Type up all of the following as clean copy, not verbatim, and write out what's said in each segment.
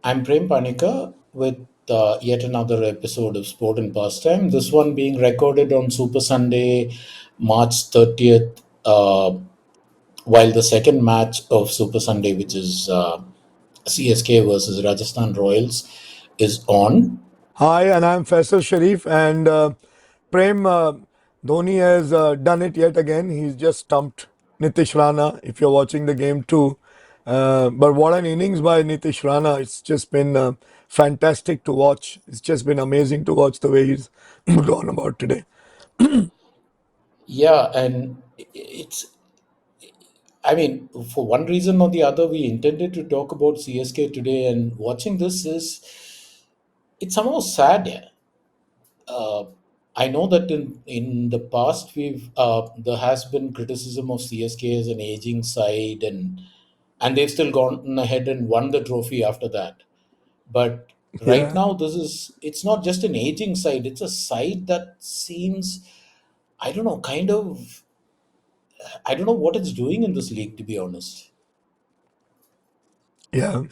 I'm Prem Panicker with yet another episode of Sport and Pastime. This one being recorded on Super Sunday, March 30th, while the second match of Super Sunday, which is CSK versus Rajasthan Royals, is on. Hi, and I'm Faisal Shariff. And Prem, Dhoni has done it yet again. He's just stumped Nitish Rana, if you're watching the game too. But what an innings by Nitish Rana. It's just been fantastic to watch. It's just been amazing to watch the way he's gone about today. Yeah, and it's, I mean, for one reason or the other, we intended to talk about CSK today, and watching this is, it's somehow sad. Yeah. uh, I know that in the past there has been criticism of CSK as an aging side, and they've still gone ahead and won the trophy after that. But right Yeah. now, it's not just an aging side; it's a side that seems, I don't know, kind of, I don't know what it's doing in this league, to be honest. Yeah.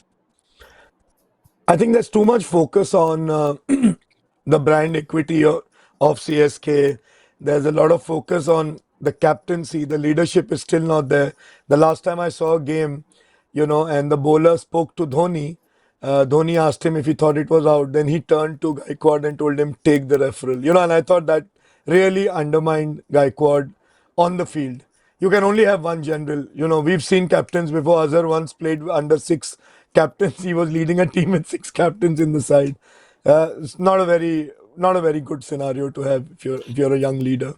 I think there's too much focus on the brand equity of CSK. There's a lot of focus on the captaincy. The leadership is still not there. The last time I saw a game, and the bowler spoke to Dhoni. Dhoni asked him if he thought it was out. Then he turned to Gaikwad and told him, take the referral. And I thought that really undermined Gaikwad on the field. You can only have one general. We've seen captains before. Azhar once played under six captains. He was leading a team with six captains in the side. It's not a very good scenario to have if you're a young leader.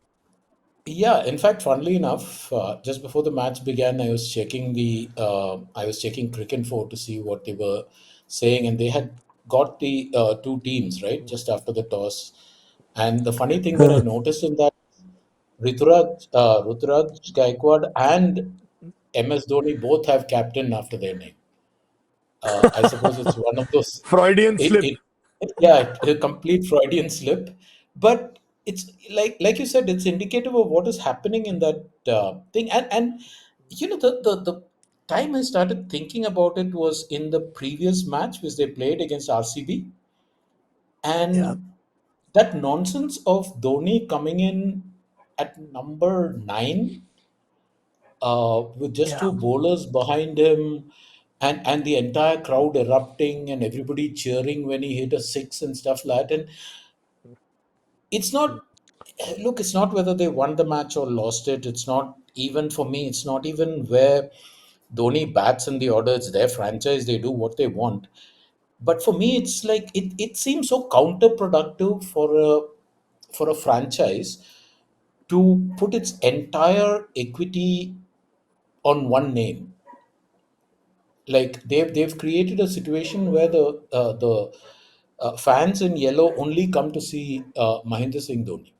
Yeah, in fact, funnily enough, just before the match began, I was checking Cricinfo to see what they were saying, and they had got the two teams right just after the toss. And the funny thing that I noticed in that, Ruturaj Gaikwad and MS Dhoni both have captain after their name. I suppose it's one of those. Freudian slip. Yeah, a complete Freudian slip, but it's like you said, it's indicative of what is happening in that thing. And the time I started thinking about it was in the previous match which they played against RCB, Yeah. and that nonsense of Dhoni coming in at number 9 with just Yeah. two bowlers behind him, and the entire crowd erupting and everybody cheering when he hit a six and stuff like that. And it's not, look, it's not whether they won the match or lost it. It's not even, for me, it's not even where Dhoni bats in the order. It's their franchise. They do what they want. But for me, it's like it seems so counterproductive for a franchise to put its entire equity on one name. Like they've created a situation where the fans in yellow only come to see Mahendra Singh Dhoni.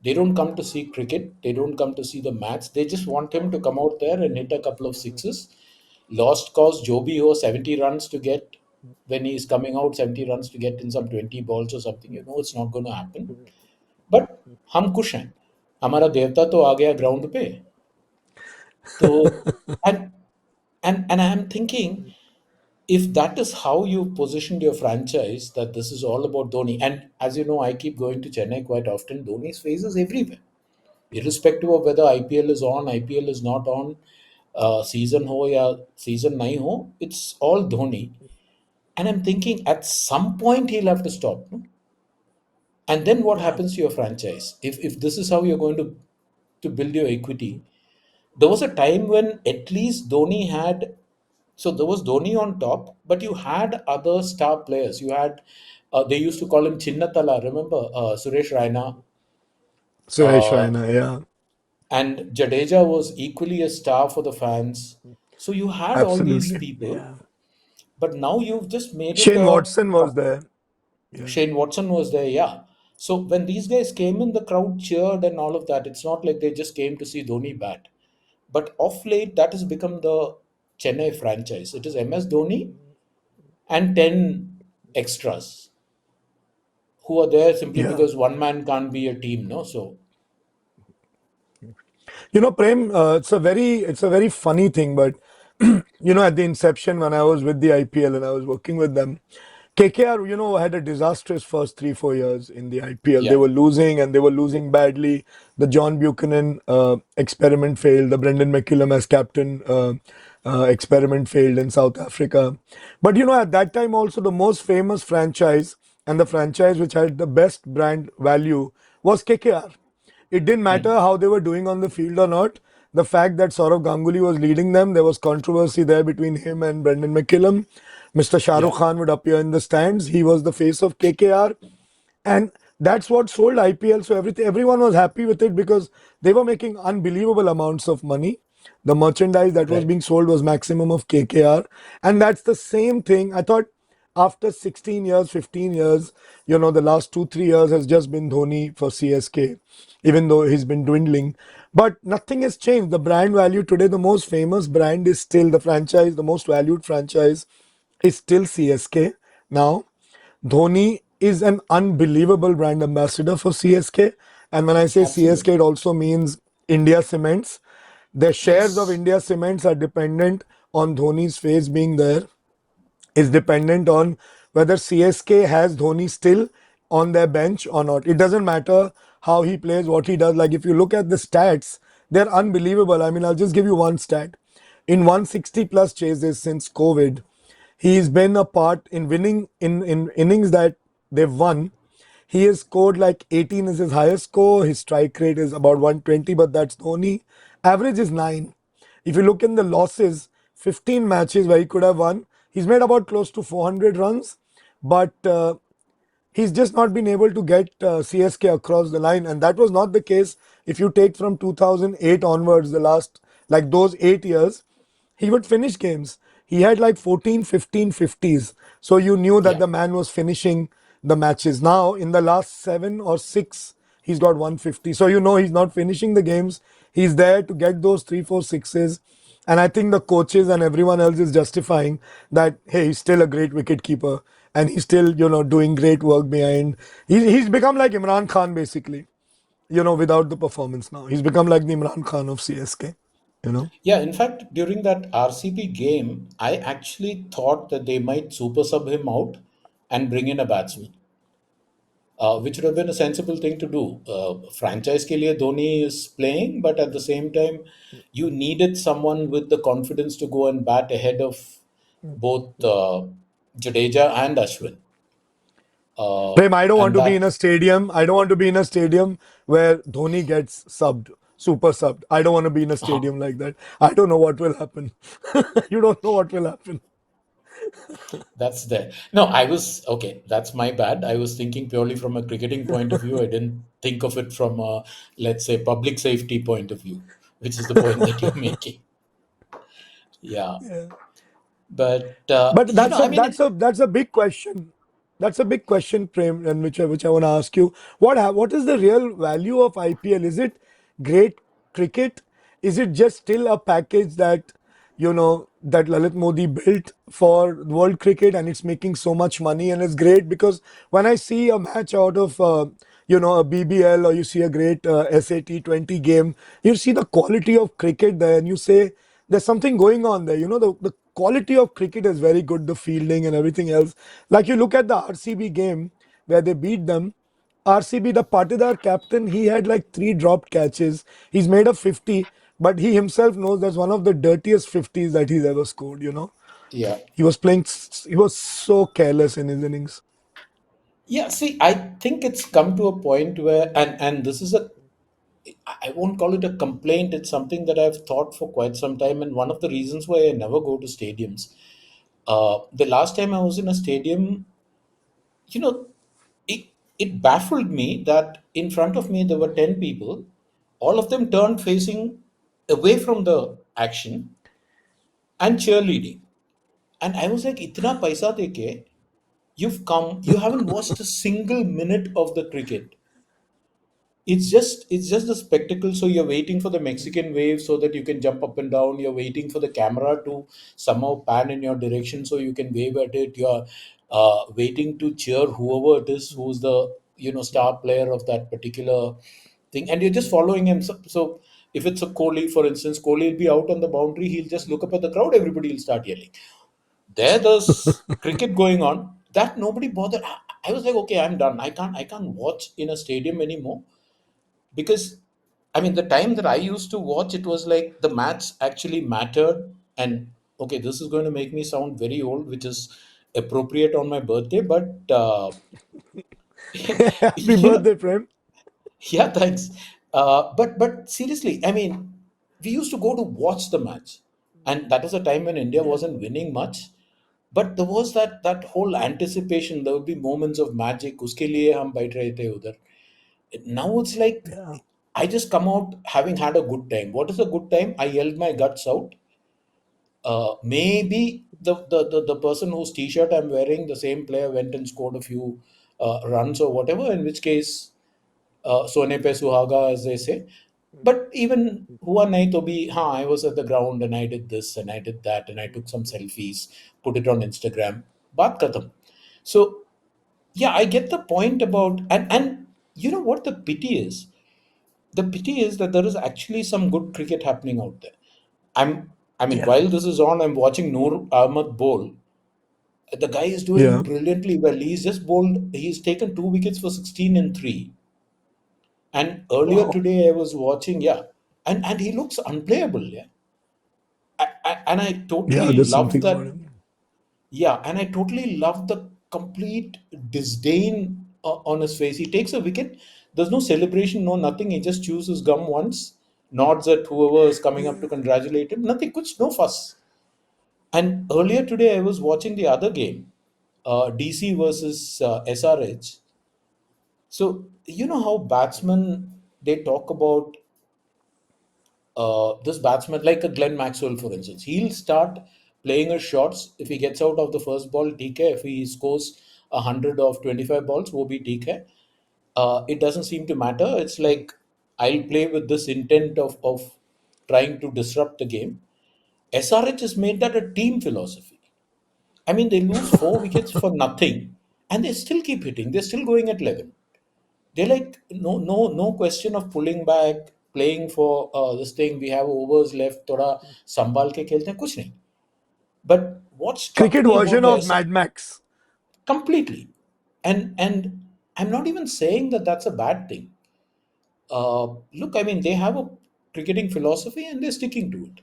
They don't come to see cricket. They don't come to see the match. They just want him to come out there and hit a couple of sixes. Lost cause Joby ho 70 runs to get, when he's coming out, 70 runs to get in some 20 balls or something. You know it's not going to happen. But हम खुश हैं. हमारा देवता तो आ गया ground पे. तो and and I'm thinking, if that is how you positioned your franchise, that this is all about Dhoni, and as you know, I keep going to Chennai quite often. Dhoni's face is everywhere, irrespective of whether IPL is on, IPL is not on, season ho ya season nahi ho, it's all Dhoni. And I'm thinking, at some point he'll have to stop. No? And then what Yeah. happens to your franchise? If this is how you're going to build your equity, there was a time when at least Dhoni had. So there was Dhoni on top, but you had other star players. You had, they used to call him Chinnatala, remember? Suresh Raina. Suresh Uh, Raina. Yeah. and Jadeja was equally a star for the fans. So you had all these Absolutely. people, Yeah. but now you've just made it Shane a. Watson was there. Yeah. Shane Watson was there, yeah. So when these guys came in, the crowd cheered and all of that. It's not like they just came to see Dhoni bat. But off late, that has become the Chennai franchise. It is MS Dhoni and 10 extras who are there simply Yeah. because one man can't be a team, no? So, Prem, it's a very funny thing, but at the inception when I was with the IPL and I was working with them, KKR, had a disastrous first 3, 4 years in the IPL. They Yeah, were losing and they were losing badly. The John Buchanan experiment failed. The Brendan McCullum as captain experiment failed in South Africa. But at that time also the most famous franchise and the franchise which had the best brand value was KKR. It didn't matter how they were doing on the field or not. The fact that Saurav Ganguly was leading them, there was controversy there between him and Brendan McCullum. Mr. Shah yeah, Rukh Khan would appear in the stands. He was the face of KKR. And that's what sold IPL. So everyone was happy with it because they were making unbelievable amounts of money. The merchandise that was right. being sold was maximum of KKR. And that's the same thing. I thought after 16 years, 15 years, the last 2, 3 years has just been Dhoni for CSK, even though he's been dwindling. But nothing has changed. The brand value today, the most famous brand is still the franchise, the most valued franchise is still CSK now. Dhoni is an unbelievable brand ambassador for CSK. And when I say CSK, Absolutely. it also means India Cements. The shares of Yes. India Cements are dependent on Dhoni's face being there, is dependent on whether CSK has Dhoni still on their bench or not. It doesn't matter how he plays, what he does. Like if you look at the stats, they're unbelievable. I mean, I'll just give you one stat. In 160 plus chases since COVID, he's been a part in winning in innings that they've won. He has scored like 18 is his highest score. His strike rate is about 120, but that's Dhoni. Average is 9. If you look in the losses, 15 matches where he could have won, he's made about close to 400 runs, but he's just not been able to get CSK across the line. And that was not the case if you take from 2008 onwards, the last, like those 8 years, he would finish games. He had like 14, 15 50s. So you knew that Yeah. the man was finishing the matches. Now, in the last 7 or 6, he's got 150. So you know he's not finishing the games. He's there to get those 3, 4 sixes. And I think the coaches and everyone else is justifying that, hey, he's still a great wicket keeper and he's still, doing great work behind. He's become like Imran Khan, basically, without the performance now. He's become like the Imran Khan of CSK, you know. Yeah, in fact, during that RCB game, I actually thought that they might super sub him out and bring in a batsman, which would have been a sensible thing to do. Franchise ke liye Dhoni is playing, but at the same time, you needed someone with the confidence to go and bat ahead of both Jadeja and Ashwin. Prem, I don't want And to be in that, a stadium. I don't want to be in a stadium where Dhoni gets subbed, super subbed. I don't want to be in a uh stadium like that. I don't know what will happen. You don't know what will happen. That's there. No, I was okay. That's my bad. I was thinking purely from a cricketing point of view. I didn't think of it from a, let's say, public safety point of view, which is the point that you're making. Yeah, Yeah. but But that's a I mean, that's a that's a big question. That's a big question, Prem, and which I want to ask you. What is the real value of IPL? Is it great cricket? Is it just still a package that that Lalit Modi built for world cricket, and it's making so much money and it's great? Because when I see a match out of a BBL, or you see a great SAT20 game, you see the quality of cricket there, and you say there's something going on there. The quality of cricket is very good, the fielding and everything else. Like you look at the RCB game where they beat them. RCB, the Patidar captain, he had like 3 dropped catches. He's made a 50, but he himself knows that's one of the dirtiest 50s that he's ever scored. yeah, He was playing, he was so careless in his innings. yeah. See, I think it's come to a point where, and this is a, I won't call it a complaint. It's something that I've thought for quite some time, and one of the reasons why I never go to stadiums. The last time I was in a stadium, you know, it, it baffled me that in front of me there were 10 people, all of them turned facing away from the action and cheerleading. And I was like, Itna paisa deke, you've come, you haven't watched a single minute of the cricket. It's just the spectacle. So you're waiting for the Mexican wave so that you can jump up and down. You're waiting for the camera to somehow pan in your direction so you can wave at it. You're waiting to cheer whoever it is who's the star player of that particular thing, and you're just following him. So If it's a Kohli, for instance, Kohli will be out on the boundary, he'll just look up at the crowd, everybody will start yelling. There's cricket going on that nobody bothered. I was like, okay, I'm done. I can't watch in a stadium anymore because I mean the time that I used to watch it was like the match actually mattered. And okay, this is going to make me sound very old, which is appropriate on my birthday, but Happy you know, birthday, Prem. yeah, thanks. But seriously, I mean, we used to go to watch the match, and that was a time when India Yeah. wasn't winning much. But there was that whole anticipation. There would be moments of magic. Uske liye hum bait rahe the udhar. Now it's like Yeah. I just come out having had a good time. What is a good time? I yelled my guts out. Maybe the person whose t-shirt I'm wearing, the same player went and scored a few runs or whatever. In which case, Sone pe suhaga, as they say. But even hua nahi to bhi, हाँ, I was at the ground and I did this and I did that and I took some selfies, put it on Instagram. Baat khatam. So yeah, I get the point about and you know what the pity is? The pity is that there is actually some good cricket happening out there. I mean, Yeah. while this is on, I'm watching Noor Ahmed bowl. The guy is doing Yeah. brilliantly well. He's just bowled. He's taken 2 wickets for 16 and three. And earlier Wow. today, I was watching. Yeah, and he looks unplayable. Yeah, and I Yeah, totally there's love something about that. him. Yeah, and I totally love the complete disdain on his face. He takes a wicket. There's no celebration, no nothing. He just chews his gum once, nods at whoever is coming up to congratulate him. Nothing, kuch, no fuss. And earlier today, I was watching the other game, DC versus SRH. So you know how batsmen they talk about this batsman, like a Glenn Maxwell, for instance, he'll start playing his shots. If he gets out of the first ball, TK. If he scores 100 of 25 balls, will be TK. It doesn't seem to matter. It's like I'll play with this intent of trying to disrupt the game. SRH has made that a team philosophy. I mean, they lose 4 wickets for nothing, and they still keep hitting. They're still going at 11. They're like no question of pulling back, playing for this thing. We have overs left. थोड़ा संभाल के खेलते हैं कुछ नहीं. But what struck Cricket me about version the of Mad Max. completely, and I'm not even saying that that's a bad thing. Look, I mean they have a cricketing philosophy and they're sticking to it.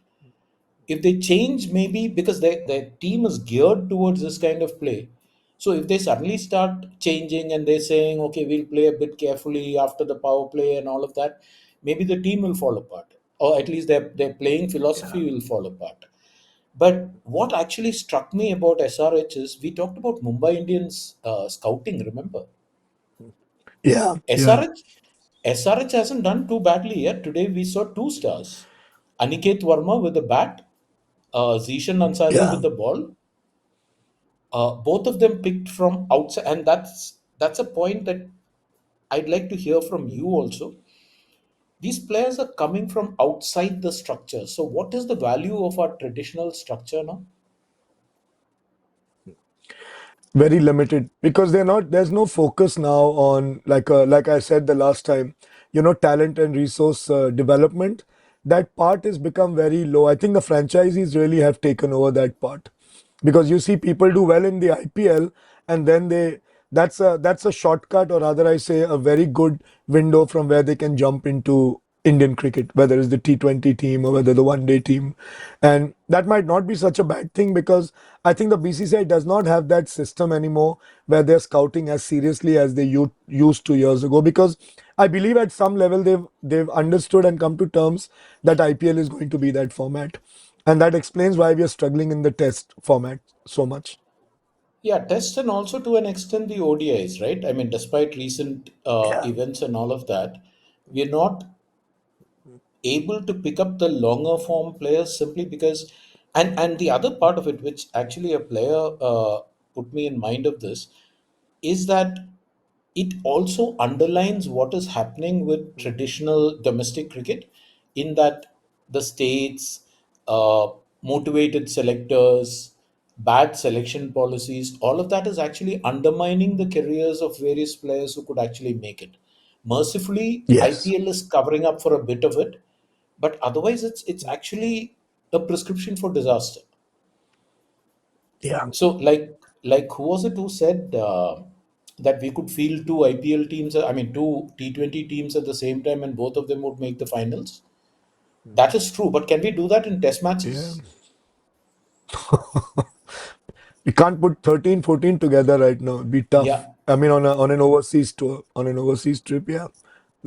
If they change, maybe because their team is geared towards this kind of play. So if they suddenly start changing and they're saying, okay, we'll play a bit carefully after the power play and all of that, maybe the team will fall apart. Or at least their playing Yeah. philosophy will fall apart. But what actually struck me about SRH is we talked about Mumbai Indians scouting, remember? Yeah. Yeah. SRH, SRH hasn't done too badly yet. Today we saw two stars. Aniket Verma with the bat, Zishan Ansari with Yeah. the ball. Both of them picked from outside, and that's a point that I'd like to hear from you also. These players are coming from outside the structure. So, what is the value of our traditional structure now? Very limited because they're not. There's no focus now on like I said the last time. Talent and resource development. That part has become very low. I think the franchisees really have taken over that part because you see people do well in the IPL and then that's a shortcut, or rather I say a very good window from where they can jump into Indian cricket, whether it's the T20 team or whether the one day team. And that might not be such a bad thing because I think the BCCI does not have that system anymore where they're scouting as seriously as they used 2 years ago. Because I believe at some level they've understood and come to terms that IPL is going to be that format. And that explains why we are struggling in the test format so much. Yeah, test and also to an extent the ODIs, right? I mean, despite recent Yeah. events and all of that, we're not able to pick up the longer form players simply because and the other part of it which actually a player put me in mind of this is that it also underlines what is happening with traditional domestic cricket in that the states uh, motivated selectors, bad selection policies, all of that is actually undermining the careers of various players who could actually make it. Mercifully Yes. IPL is covering up for a bit of it, but otherwise it's actually a prescription for disaster. Yeah. So like who was it who said that we could field two IPL teams, I mean two T20 teams at the same time and both of them would make the finals? That is true, but can we do that in test Yeah. matches? We can't put 13, 14 together right now. It'd be Yeah. tough. I mean, on an overseas tour, on an overseas trip, yeah.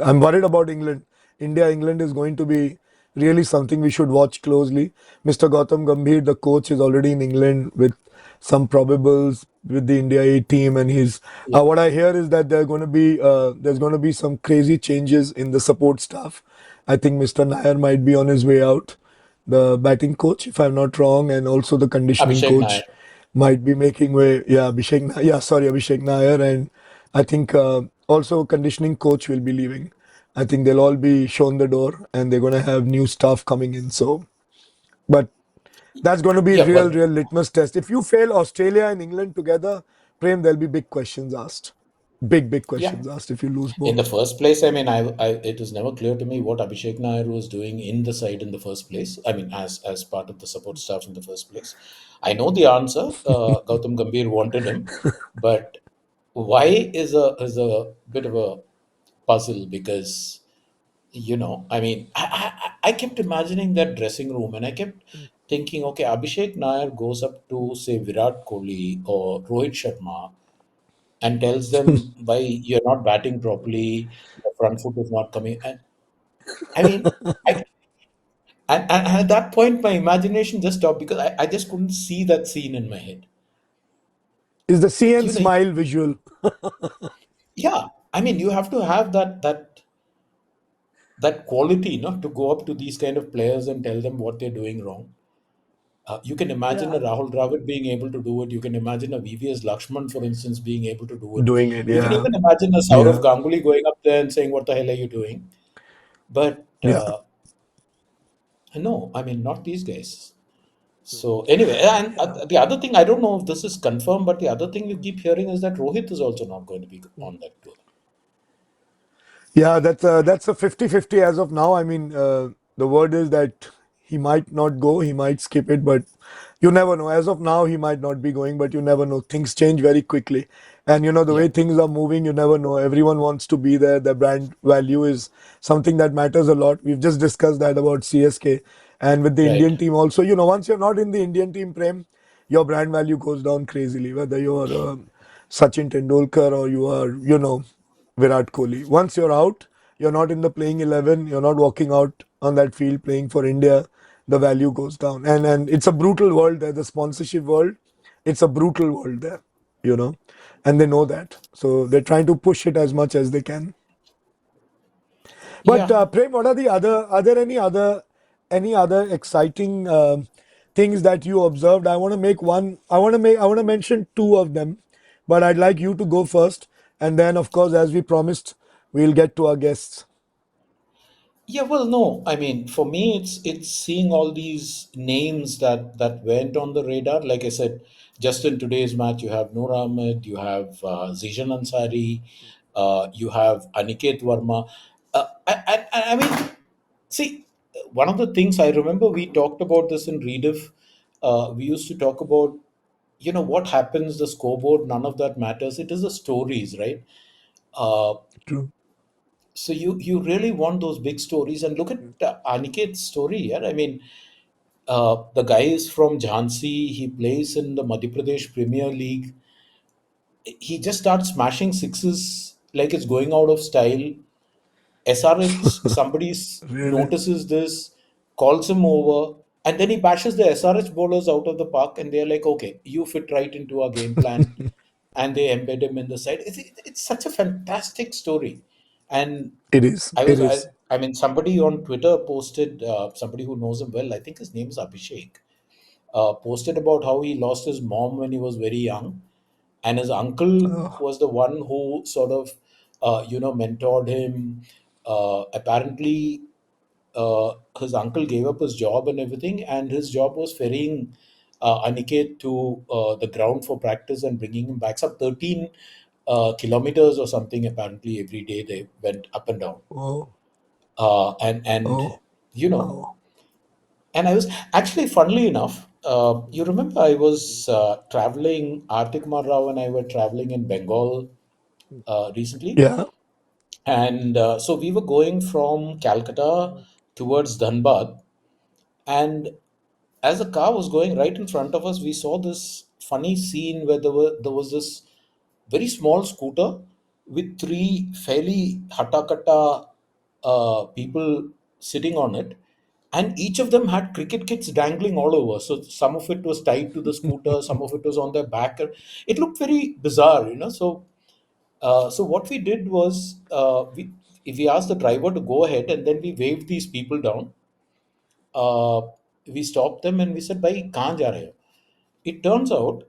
I'm worried about England. India, England is going to be really something we should watch closely. Mr. Gautam Gambhir, the coach, is already in England with some probables with the India A team, and he's. Yeah. What I hear is that there's going to be some crazy changes in the support staff. I think Mr. Nair might be on his way out, the batting coach, if I'm not wrong, and also the conditioning Abhishek Nair. coach might be making way. Yeah, Yeah, sorry, Abhishek Nair, and I think also conditioning coach will be leaving. I think they'll all be shown the door, and they're going to have new staff coming in. So, but that's going to be Yeah, real, well, real litmus test. If you fail Australia and England together, Prem, there'll be big questions asked. Big, big yeah. questions asked if you lose In both. the first place, I mean, it was never clear to me what Abhishek Nair was doing in the side in the first place. I mean, as part of the support staff in the first place. I know the answer. Gautam Gambhir wanted him, but why is a bit of a puzzle because I mean, I kept imagining that dressing room and I kept thinking, okay, Abhishek Nair goes up to say Virat Kohli or Rohit Sharma and tells them why you're not batting properly, your front foot is not coming. And I mean, I, and at that point, my imagination just stopped because I just couldn't see that scene in my head. Is the CN You know, smile visual? yeah. I mean, you have to have that quality, to go up to these kind of players and tell them what they're doing wrong. You can imagine a Yeah. Rahul Dravid being able to do it. You can imagine a VVS Lakshman, for instance, being able to do it. Doing it. You can Yeah. even imagine a Saurav Yeah. Ganguly going up there and saying, "What the hell are you doing?" But Yeah. no, I mean, not these guys. So anyway, and Yeah. the other thing, I don't know if this is confirmed, but the other thing you keep hearing is that Rohit is also not going to be on that tour. Yeah, that's a 50-50 as of now. I mean, the word is that he might not go, he might skip it, but you never know. As of now, he might not be going, but you never know. Things change very quickly. And the Yeah, way things are moving, you never know. Everyone wants to be there. The brand value is something that matters a lot. We've just discussed that about CSK and with the right. Indian team also. Once you're not in the Indian team, Prem, your brand value goes down crazily, whether you're Sachin Tendulkar or you are, Virat Kohli. Once you're out, you're not in the playing 11, you're not walking out on that field playing for India, the value goes down. And it's a brutal world there, the sponsorship world. It's a brutal world there, you know, and they know that. So they're trying to push it as much as they can. But Yeah, Prem, what are there any other exciting things that you observed? I want to mention two of them, but I'd like you to go first, and then of course, as we promised, we'll get to our guests. yeah. Well, no, I mean, for me, it's seeing all these names that went on the radar. Like I said, just in today's match, you have Noor Ahmed, you have Zishan Ansari, you have Aniket Verma. I mean, see, one of the things I remember we talked about this in Rediff. We used to talk about, what happens, the scoreboard, none of that matters. It is the stories, right? Uh, True. so you really want those big stories, and look at Aniket's story here. I mean, the guy is from Jhansi. He plays in the Madhya Pradesh Premier League. He just starts smashing sixes like it's going out of style. SRH, somebody Really, notices this, calls him over, and then he bashes the SRH bowlers out of the park, and they're like, okay, you fit right into our game plan, and they embed him in the side. It's such a fantastic story. And it is. I It was, I, is. I mean, somebody on Twitter posted, somebody who knows him well, I think his name is Abhishek, posted about how he lost his mom when he was very young, and his uncle Oh, was the one who sort of, mentored him. Apparently, his uncle gave up his job and everything, and his job was ferrying Aniket to the ground for practice and bringing him back. Some 13 kilometers or something. Apparently, every day they went up and down. oh, And oh. you know. Wow. And I was actually, funnily enough, you remember I was traveling, Artik Marrao and I were traveling in Bengal recently. Yeah. And so we were going from Calcutta towards Dhanbad. And as the car was going right in front of us, we saw this funny scene where there was this very small scooter with three fairly hatakata people sitting on it, and each of them had cricket kits dangling all over. So some of it was tied to the scooter, some of it was on their back. It looked very bizarre, you know. So what we did was we asked the driver to go ahead, and then we waved these people down. uh, we stopped them and we said, "Bhai, kahan ja rahe ho?" It turns out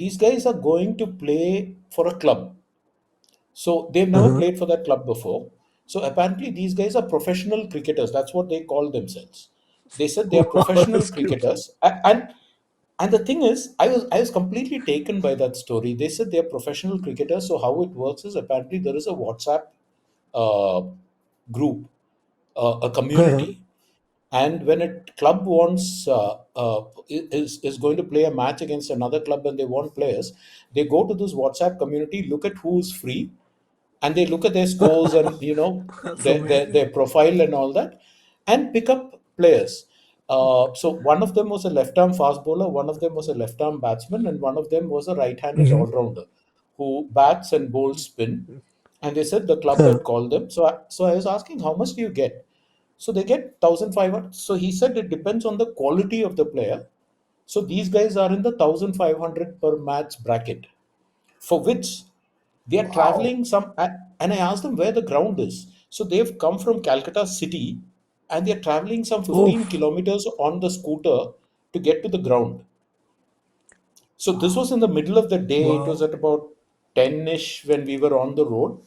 these guys are going to play for a club. So they've never Uh-huh. played for that club before. So apparently these guys are professional cricketers. That's what they call themselves. They said they are Wow, professional that's cute. cricketers. And the thing is, I was completely taken by that story. They said they are professional cricketers. So how it works is, apparently there is a WhatsApp uh, group, a Uh-huh. community, and when a club wants is going to play a match against another club and they want players, they go to this WhatsApp community, look at who's free, and they look at their scores and, you know, That's their amazing. profile and all that, and pick up players. So one of them was a left-arm fast bowler, one of them was a left-arm batsman, and one of them was a right-handed Hmm. all-rounder who bats and bowls spin. And they said the club Uh, had called them. So I was asking, how much do you get? So they get 1,500. So he said it depends on the quality of the player. So these guys are in the 1,500 per match bracket, for which they are wow. traveling some. And I asked them where the ground is. So they've come from Calcutta city, and they're traveling some 15 Oh, kilometers on the scooter to get to the ground. So this was in the middle of the day. It was wow. at about 10ish when we were on the road.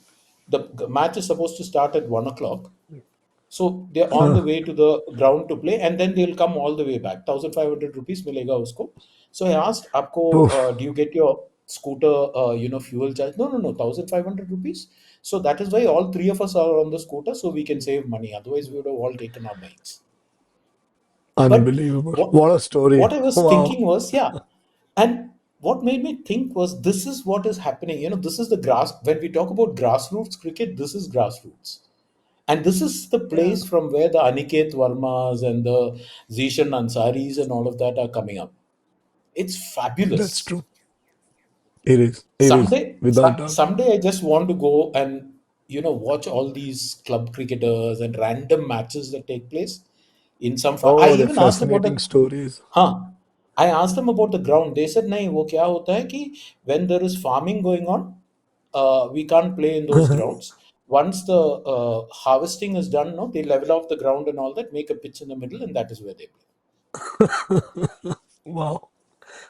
The match is supposed to start at 1 o'clock. So they're on the Uh, way to the ground to play, and then they'll come all the way back. 1,500 rupees milega usko. So I asked, "Aapko do oof. you get your scooter fuel charge?" No, no, no, 1,500 rupees. So that is why all three of us are on the scooter, so we can save money. Otherwise, we would have all taken our bikes. But Unbelievable. what What a story. what I was Wow. thinking was, yeah, and what made me think was, this is what is happening. This is the grass. When we talk about grassroots cricket, this is grassroots. And this is the Yeah, place from where the Aniket Varmas and the Zishan Ansaris and all of that are coming up. It's that's fabulous. true. It is. It is. Someday, Without doubt. someday I just want to go and watch all these club cricketers and random matches that take place in some. I Oh, they're even asked about fascinating the, stories. huh? I asked them about the ground. They said, "नहीं, वो क्या होता है कि when there is farming going on, we can't play in those grounds. Once the harvesting is done, no, they level off the ground and all that, make a pitch in the middle, and that is where they play." Wow.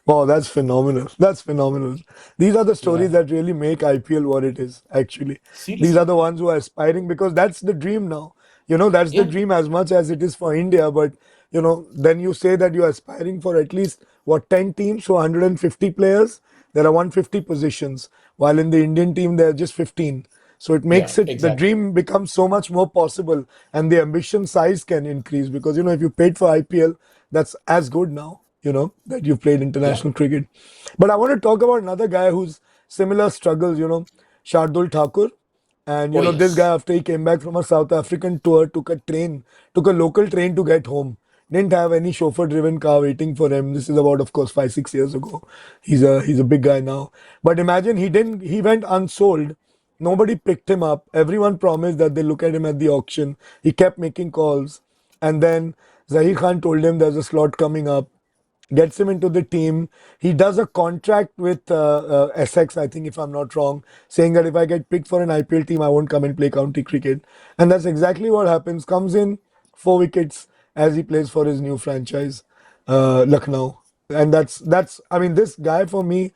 Wow, that's phenomenal. That's phenomenal. These are the stories Yeah, that really make IPL what it is, actually. These are seriously. the ones who are aspiring because that's the dream now. That's the Yeah, dream as much as it is for India. But, then you say that you're aspiring for at least, what, 10 teams, so 150 players? There are 150 positions, while in the Indian team, there are just 15. So it yeah, makes it, the exactly. dream becomes so much more possible and the ambition size can increase because, if you paid for IPL, that's as good now, that you've played Yeah. international cricket. But I want to talk about another guy who's similar struggles, Shardul Thakur. And Oh this guy, yes. after he came back from a South African tour, took a local train to get home. Didn't have any chauffeur-driven car waiting for him. This is about, of course, 5, 6 years ago. He's a big guy now. But imagine he went unsold. Nobody picked him up. Everyone promised that they look at him at the auction. He kept making calls. And then Zahir Khan told him there's a slot coming up, gets him into the team. He does a contract with Essex, I think, if I'm not wrong, saying that if I get picked for an IPL team, I won't come and play county cricket. And that's exactly what happens. Comes in 4 wickets as he plays for his new franchise, Lucknow. And that's. I mean, this guy for me,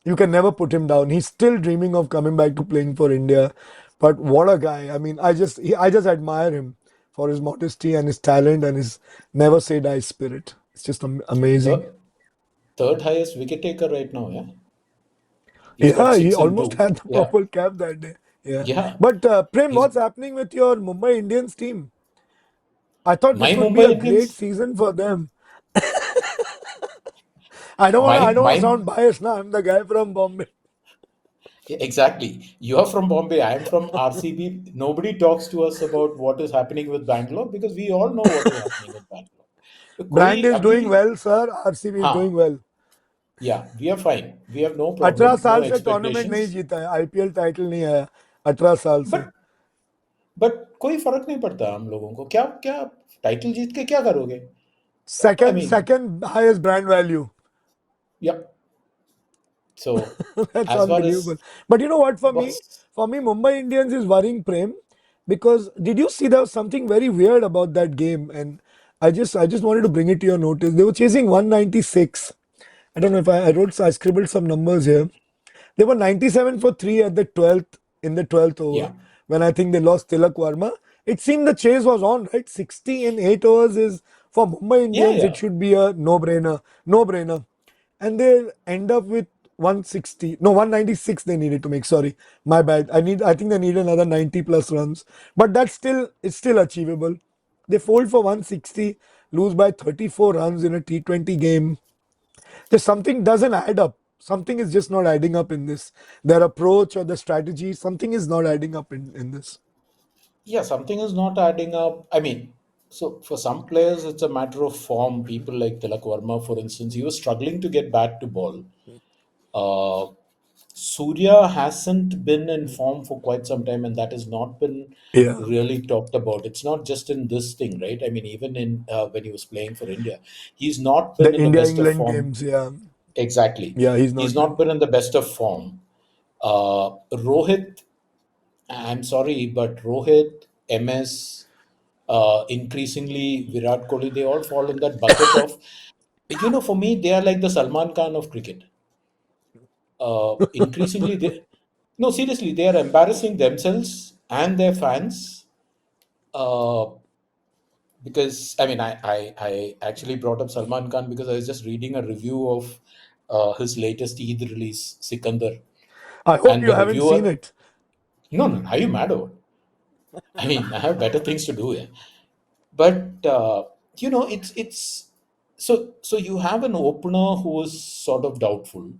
you can never put him down. He's still dreaming of coming back to playing for India. But what a guy! I mean, I just admire him for his modesty and his talent and his never say die spirit. It's just amazing. Third, third highest wicket taker right now. Yeah, he's got Yeah, he six and almost two. had the Yeah, purple cap that day. Yeah, yeah. but Prem, He's what's happening with your Mumbai Indians team? I thought My this would be Mumbai a great Indians, season for them. my I don't want to my sound biased now. I'm the guy from Bombay. exactly. You are from Bombay. I am from RCB. Nobody talks to us about what is happening with Bangalore because we all know what is happening with Bangalore. तो Brand कोई is doing अभी well, sir. RCB is doing हाँ, well. yeah, we are fine. We have no 18 problem, no साल से tournament नहीं expectations. जीता है, IPL title नहीं आया 18 साल से. बट बट कोई फर्क नहीं पड़ता हम लोगों को. क्या क्या टाइटल जीत के क्या करोगे? आई Second, mean, second highest brand value. या so That's as far as unbelievable. But you know what? बस For me, Mumbai Indians is worrying Prem because did you see there was something very weird about that game? And I just wanted to bring it to your notice. They were chasing 196. I don't know if I scribbled some numbers here. They were 97 for three at the 12th in the 12th over yeah, when I think they lost Tilak Varma. It seemed the chase was on, right? 60 in 8 overs is for Mumbai yeah, Indians. It yeah. should be a no brainer, and they end up with 160, no 196 they needed to make. Sorry, my bad. I think they need another 90 plus runs, but it's still achievable. They fold for 160, lose by 34 runs in a T20 game. Just something doesn't add up. Something is just not adding up in this. Their approach or the strategy, something is not adding up in this. Yeah, something is not adding up. I mean, so for some players, it's a matter of form. People like Tilak Varma, for instance, he was struggling to get back to ball. Uh, Surya hasn't been in form for quite some time, and that has not been Yeah. really talked about. It's not just in this thing, right? I mean, even in when he was playing for India, he's not been The in the India best of England form. games, yeah. Exactly, Yeah, he's he's not not been. been in the best of form. Rohit, I'm sorry, but Rohit, MS, increasingly Virat Kohli, they all fall in that bucket of, for me, they are like the Salman Khan of cricket. Increasingly, no, seriously, they are embarrassing themselves and their fans. Uh, because, I mean, I actually brought up Salman Khan because I was just reading a review of his latest Eid release, Sikandar. I hope And you the haven't seen reviewer, it. no, no, are you mad or what? I mean, I have better things to do here. But it's so you have an opener who is sort of doubtful.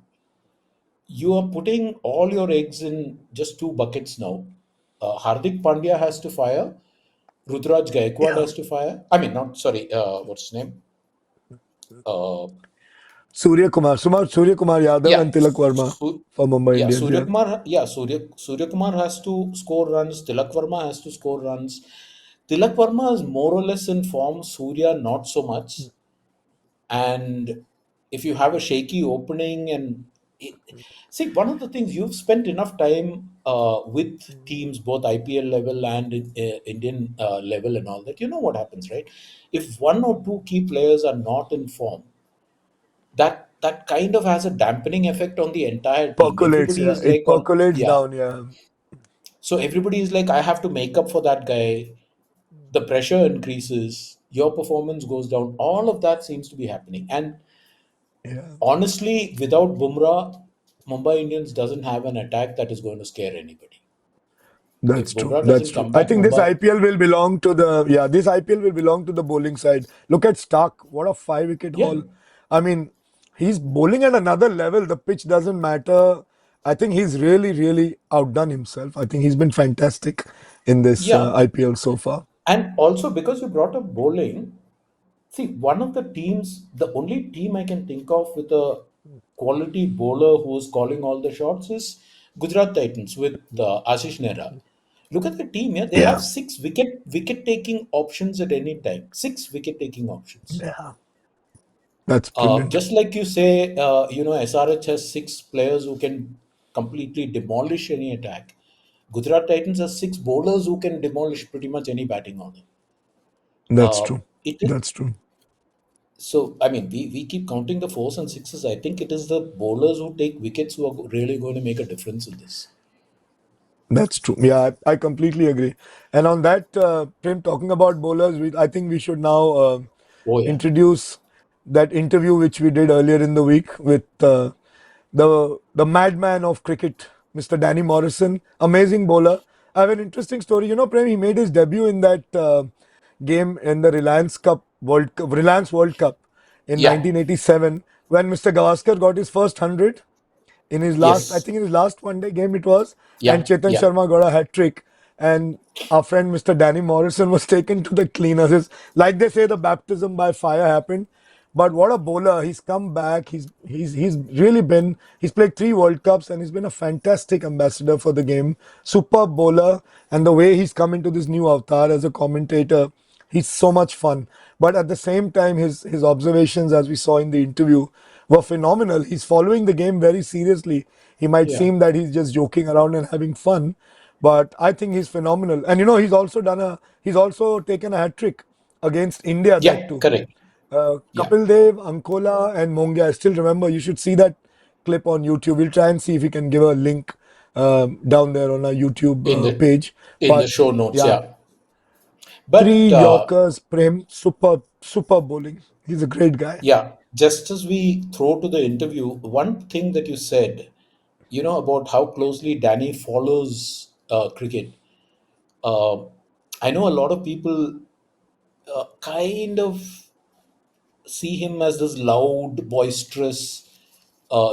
You are putting all your eggs in just two buckets now. Hardik Pandya has to fire. Rudraj Gaikwad Yeah. has to fire. I mean, not sorry. What's his name? Uh, Surya Kumar Yadav yeah, and Tilak Verma for Mumbai yeah. Indians. Surya Yeah. Kumar. Yeah, Surya Kumar has to score runs. Tilak Verma has to score runs. Tilak Verma is more or less in form. Surya not so much. And if you have a shaky opening it, see, one of the things, you've spent enough time with teams both IPL level and Indian level and all that, you know what happens, right? If one or two key players are not in form, that kind of has a dampening effect on the entire team. Percolates, Everybody yeah. is It like on, percolates yeah, down, yeah. so everybody is like, I have to make up for that guy. The pressure increases, your performance goes down, all of that seems to be happening. And Yeah. honestly, without Bumrah, Mumbai Indians doesn't have an attack that is going to scare anybody. If That's true. Bumrah That's doesn't true. come I back, think this Mumbai, IPL will belong to the this IPL will belong to the bowling side. Look at Stark. What a 5 wicket yeah, haul. I mean, he's bowling at another level. The pitch doesn't matter. I think he's really outdone himself. I think he's been fantastic in this yeah, IPL so far. and also because you brought up bowling, see, one of the teams, the only team I can think of with a quality bowler who is calling all the shots is Gujarat Titans with Ashish Nehra. Look at the team here; they have Yeah. six wicket taking options at any time. Six wicket taking options. Yeah. That's brilliant. Just like you say, SRH has six players who can completely demolish any attack. Gujarat Titans has six bowlers who can demolish pretty much any batting order. That's true. It is That's true. so. I mean, we keep counting the fours and sixes. I think it is the bowlers who take wickets who are really going to make a difference in this. That's true. Yeah, I completely agree. And on that, Prem, talking about bowlers, I think we should now Oh yeah, introduce that interview which we did earlier in the week with the madman of cricket, Mr. Danny Morrison, amazing bowler. I have an interesting story. You know, Prem, he made his debut in that game in the Reliance World Cup in Yeah. 1987 when Mr. Gavaskar got his first 100 in his last, I Yes. think in his last one day game it was, and Yeah. Chetan Yeah. Sharma got a hat trick, and our friend Mr. Danny Morrison was taken to the cleaners. Like they say, the baptism by fire happened. But what a bowler! He's come back. He's really been. He's played 3 World Cups and he's been a fantastic ambassador for the game. Superb bowler, and the way he's come into this new avatar as a commentator, he's so much fun. But at the same time, his observations, as we saw in the interview, were phenomenal. He's following the game very seriously. He might Yeah. seem that he's just joking around and having fun, but I think he's phenomenal. And he's also taken a hat trick against India, that Yeah. too. Correct. Yeah. Kapil Dev, Ankola, and Mongia. I still remember. You should see that clip on YouTube. We'll try and see if we can give a link down there on our YouTube In the page. in the But show notes. yeah, Yeah. three But Yorkers, Prem, super bowling. He's a great guy. yeah, just as we throw to the interview, one thing that you said, about how closely Danny follows cricket. Uh, I know a lot of people kind of see him as this loud, boisterous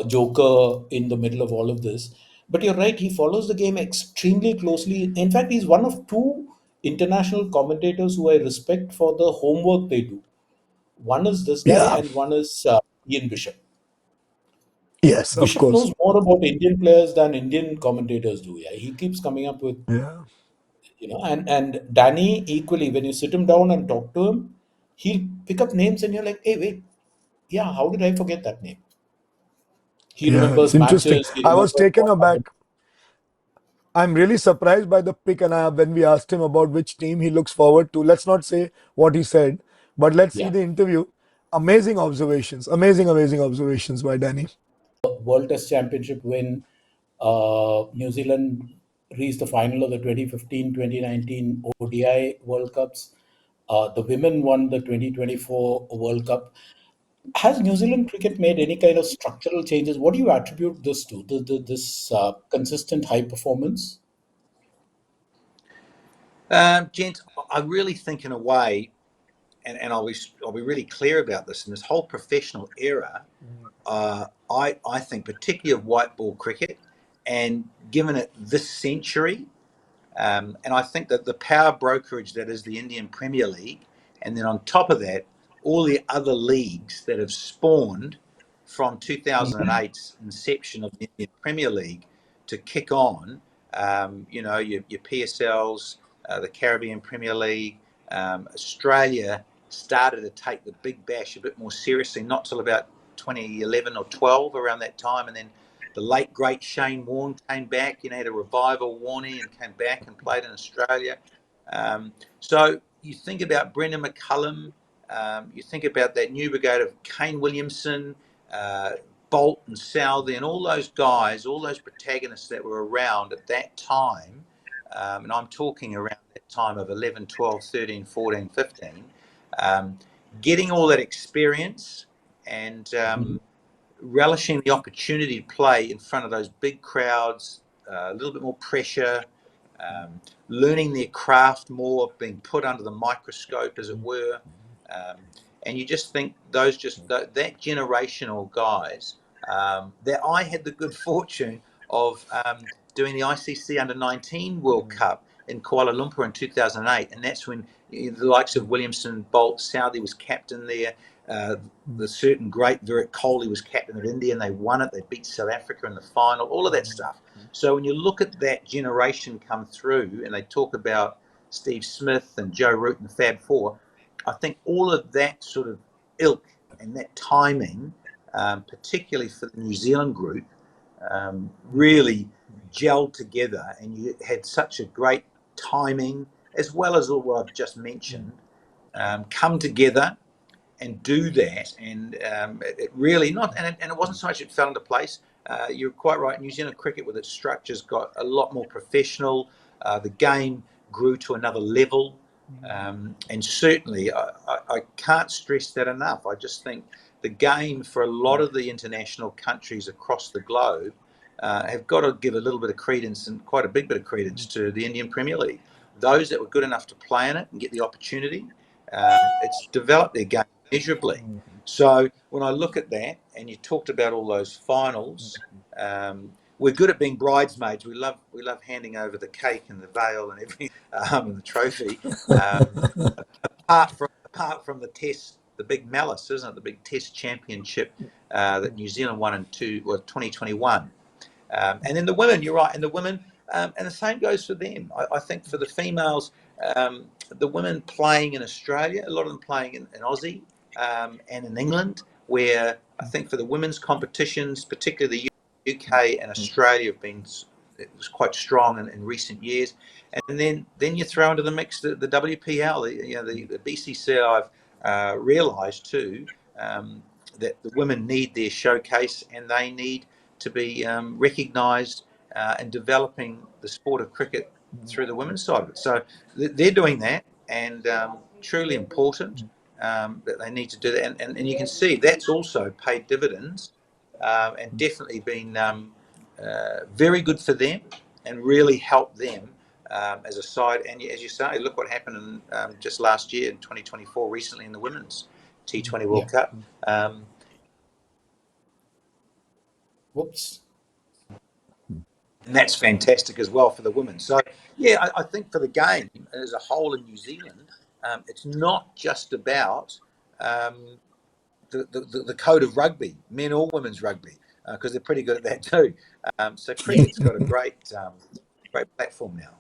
joker in the middle of all of this. But you're right, he follows the game extremely closely. In fact, he's one of two international commentators who I respect for the homework they do. One is this guy, Yeah. and one is Ian Bishop. Yes, of Bishop course. knows more about Indian players than Indian commentators do. Yeah, he keeps coming up with, Yeah. and Danny equally. When you sit him down and talk to him, he'll pick up names, and you're like, hey, wait, yeah, how did I forget that name? He Yeah, it's remembers interesting. matches. He I was remembers taken what happened. aback. I'm really surprised by the pick, and when we asked him about which team he looks forward to, let's not say what he said, but let's see Yeah, the interview. Amazing observations. Amazing observations by Danny. World Test Championship win. New Zealand reached the final of the 2015, 2019 ODI World Cups. The women won the 2024 World Cup. Has New Zealand cricket made any kind of structural changes? What do you attribute this to? This consistent high performance? Gents, I really think in a way, and I'll be really clear about this. In this whole professional era, I think particularly of white ball cricket, and given it this century, and I think that the power brokerage that is the Indian Premier League, and then on top of that, all the other leagues that have spawned from 2008's inception of the Indian Premier League to kick on, your PSLs, the Caribbean Premier League, Australia started to take the Big Bash a bit more seriously, not till about 2011 or 12, around that time, and then the late great Shane Warne came back. Had a revival, Warney, and came back and played in Australia. So you think about Brendan McCullum, you think about that new brigade of Kane Williamson, uh, Bolt and Southey, and all those guys, all those protagonists that were around at that time. And I'm talking around that time of 11, 12, 13, 14, 15, um, getting all that experience and Mhm. relishing the opportunity to play in front of those big crowds, a little bit more pressure, um, learning their craft more, being put under the microscope, as it were. Um, and you just think that generational guys that I had the good fortune of doing the ICC Under 19 World Cup in Kuala Lumpur in 2008, and that's when the likes of Williamson, Bolt, Southey was captain there. Uh, the certain great Virat Kohli was captain of India, and they won it. They beat South Africa in the final. All of that stuff. So when you look at that generation come through, and they talk about Steve Smith and Joe Root and the Fab Four, I think all of that sort of ilk and that timing, particularly for the New Zealand group, really gelled together, and you had such a great timing, as well as all what I've just mentioned, come together and do that. And it really not, and it wasn't so much it fell into place. You're quite right. New Zealand cricket, with its structures, got a lot more professional. The game grew to another level, and certainly I can't stress that enough. I just think the game for a lot of the international countries across the globe have got to give a little bit of credence, and quite a big bit of credence, to the Indian Premier League. those that were good enough to play in it and get the opportunity, it's developed their game measurably. So when I look at that, and you talked about all those finals, we're good at being bridesmaids. We love handing over the cake and the veil and everything, and the trophy. Apart from the test, the big malice, isn't it? The big test championship that New Zealand won in 2021. And then the women, you're right, and the women, and the same goes for them. I think for the females, the women playing in Australia, a lot of them playing in Aussie and in England, where I think for the women's competitions, particularly the UK and Australia, have been it was quite strong in recent years. And then you throw into the mix the WPL, the BCC. I've realised too that the women need their showcase, and they need to be recognised in developing the sport of cricket through the women's side of it. So they're doing that, and truly important that they need to do that. And you can see that's also paid dividends and definitely been very good for them and really helped them as a side. And as you say, look what happened in, just last year in 2024, recently in the Women's T20 Yeah. World Cup. Whoops. And that's fantastic as well for the women. So, yeah, I think for the game as a whole in New Zealand, it's not just about the code of rugby, men or women's rugby, because they're pretty good at that too. So cricket's got a great platform now.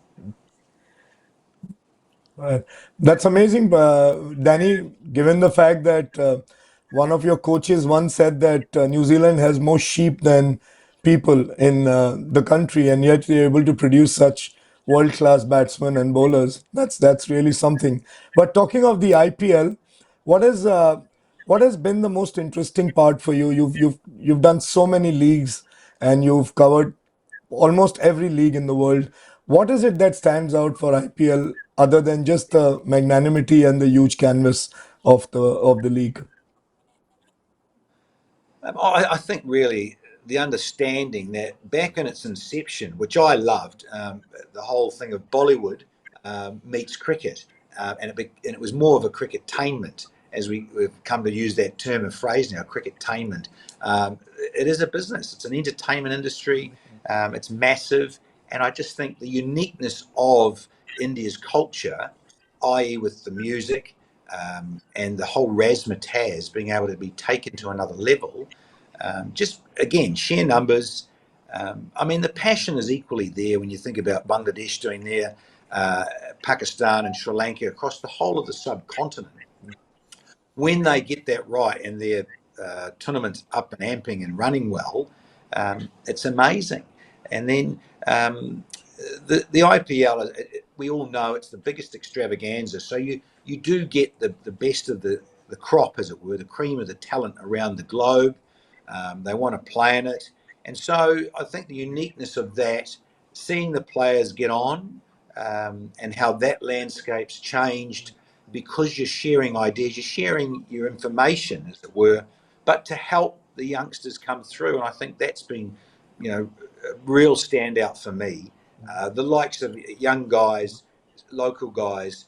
Right. That's amazing, Danny, given the fact that one of your coaches once said that New Zealand has more sheep than people in the country, and yet you're able to produce such world-class batsmen and bowlers. That's really something. But talking of the IPL, what is what has been the most interesting part for you? You've done so many leagues, and you've covered almost every league in the world. What is it that stands out for IPL other than just the magnanimity and the huge canvas of the league? I think really the understanding that back in its inception, which I loved, the whole thing of Bollywood meets cricket, and it was more of a cricketainment, as we've come to use that term of phrase now, cricketainment. It is a business. It's an entertainment industry. It's massive, and I just think the uniqueness of India's culture, i.e., with the music and the whole razzmatazz being able to be taken to another level. Just again, sheer numbers. I mean, the passion is equally there when you think about Bangladesh doing their Pakistan and Sri Lanka across the whole of the subcontinent. When they get that right and their tournaments up and amping and running well, it's amazing. And then the IPL, we all know it's the biggest extravaganza. So you do get the best of the crop, as it were, the cream of the talent around the globe. They want to play in it. And so I think the uniqueness of that, seeing the players get on and how that landscape's changed because you're sharing ideas, you're sharing your information, as it were, but to help the youngsters come through. And I think that's been, a real standout for me. The likes of young guys, local guys,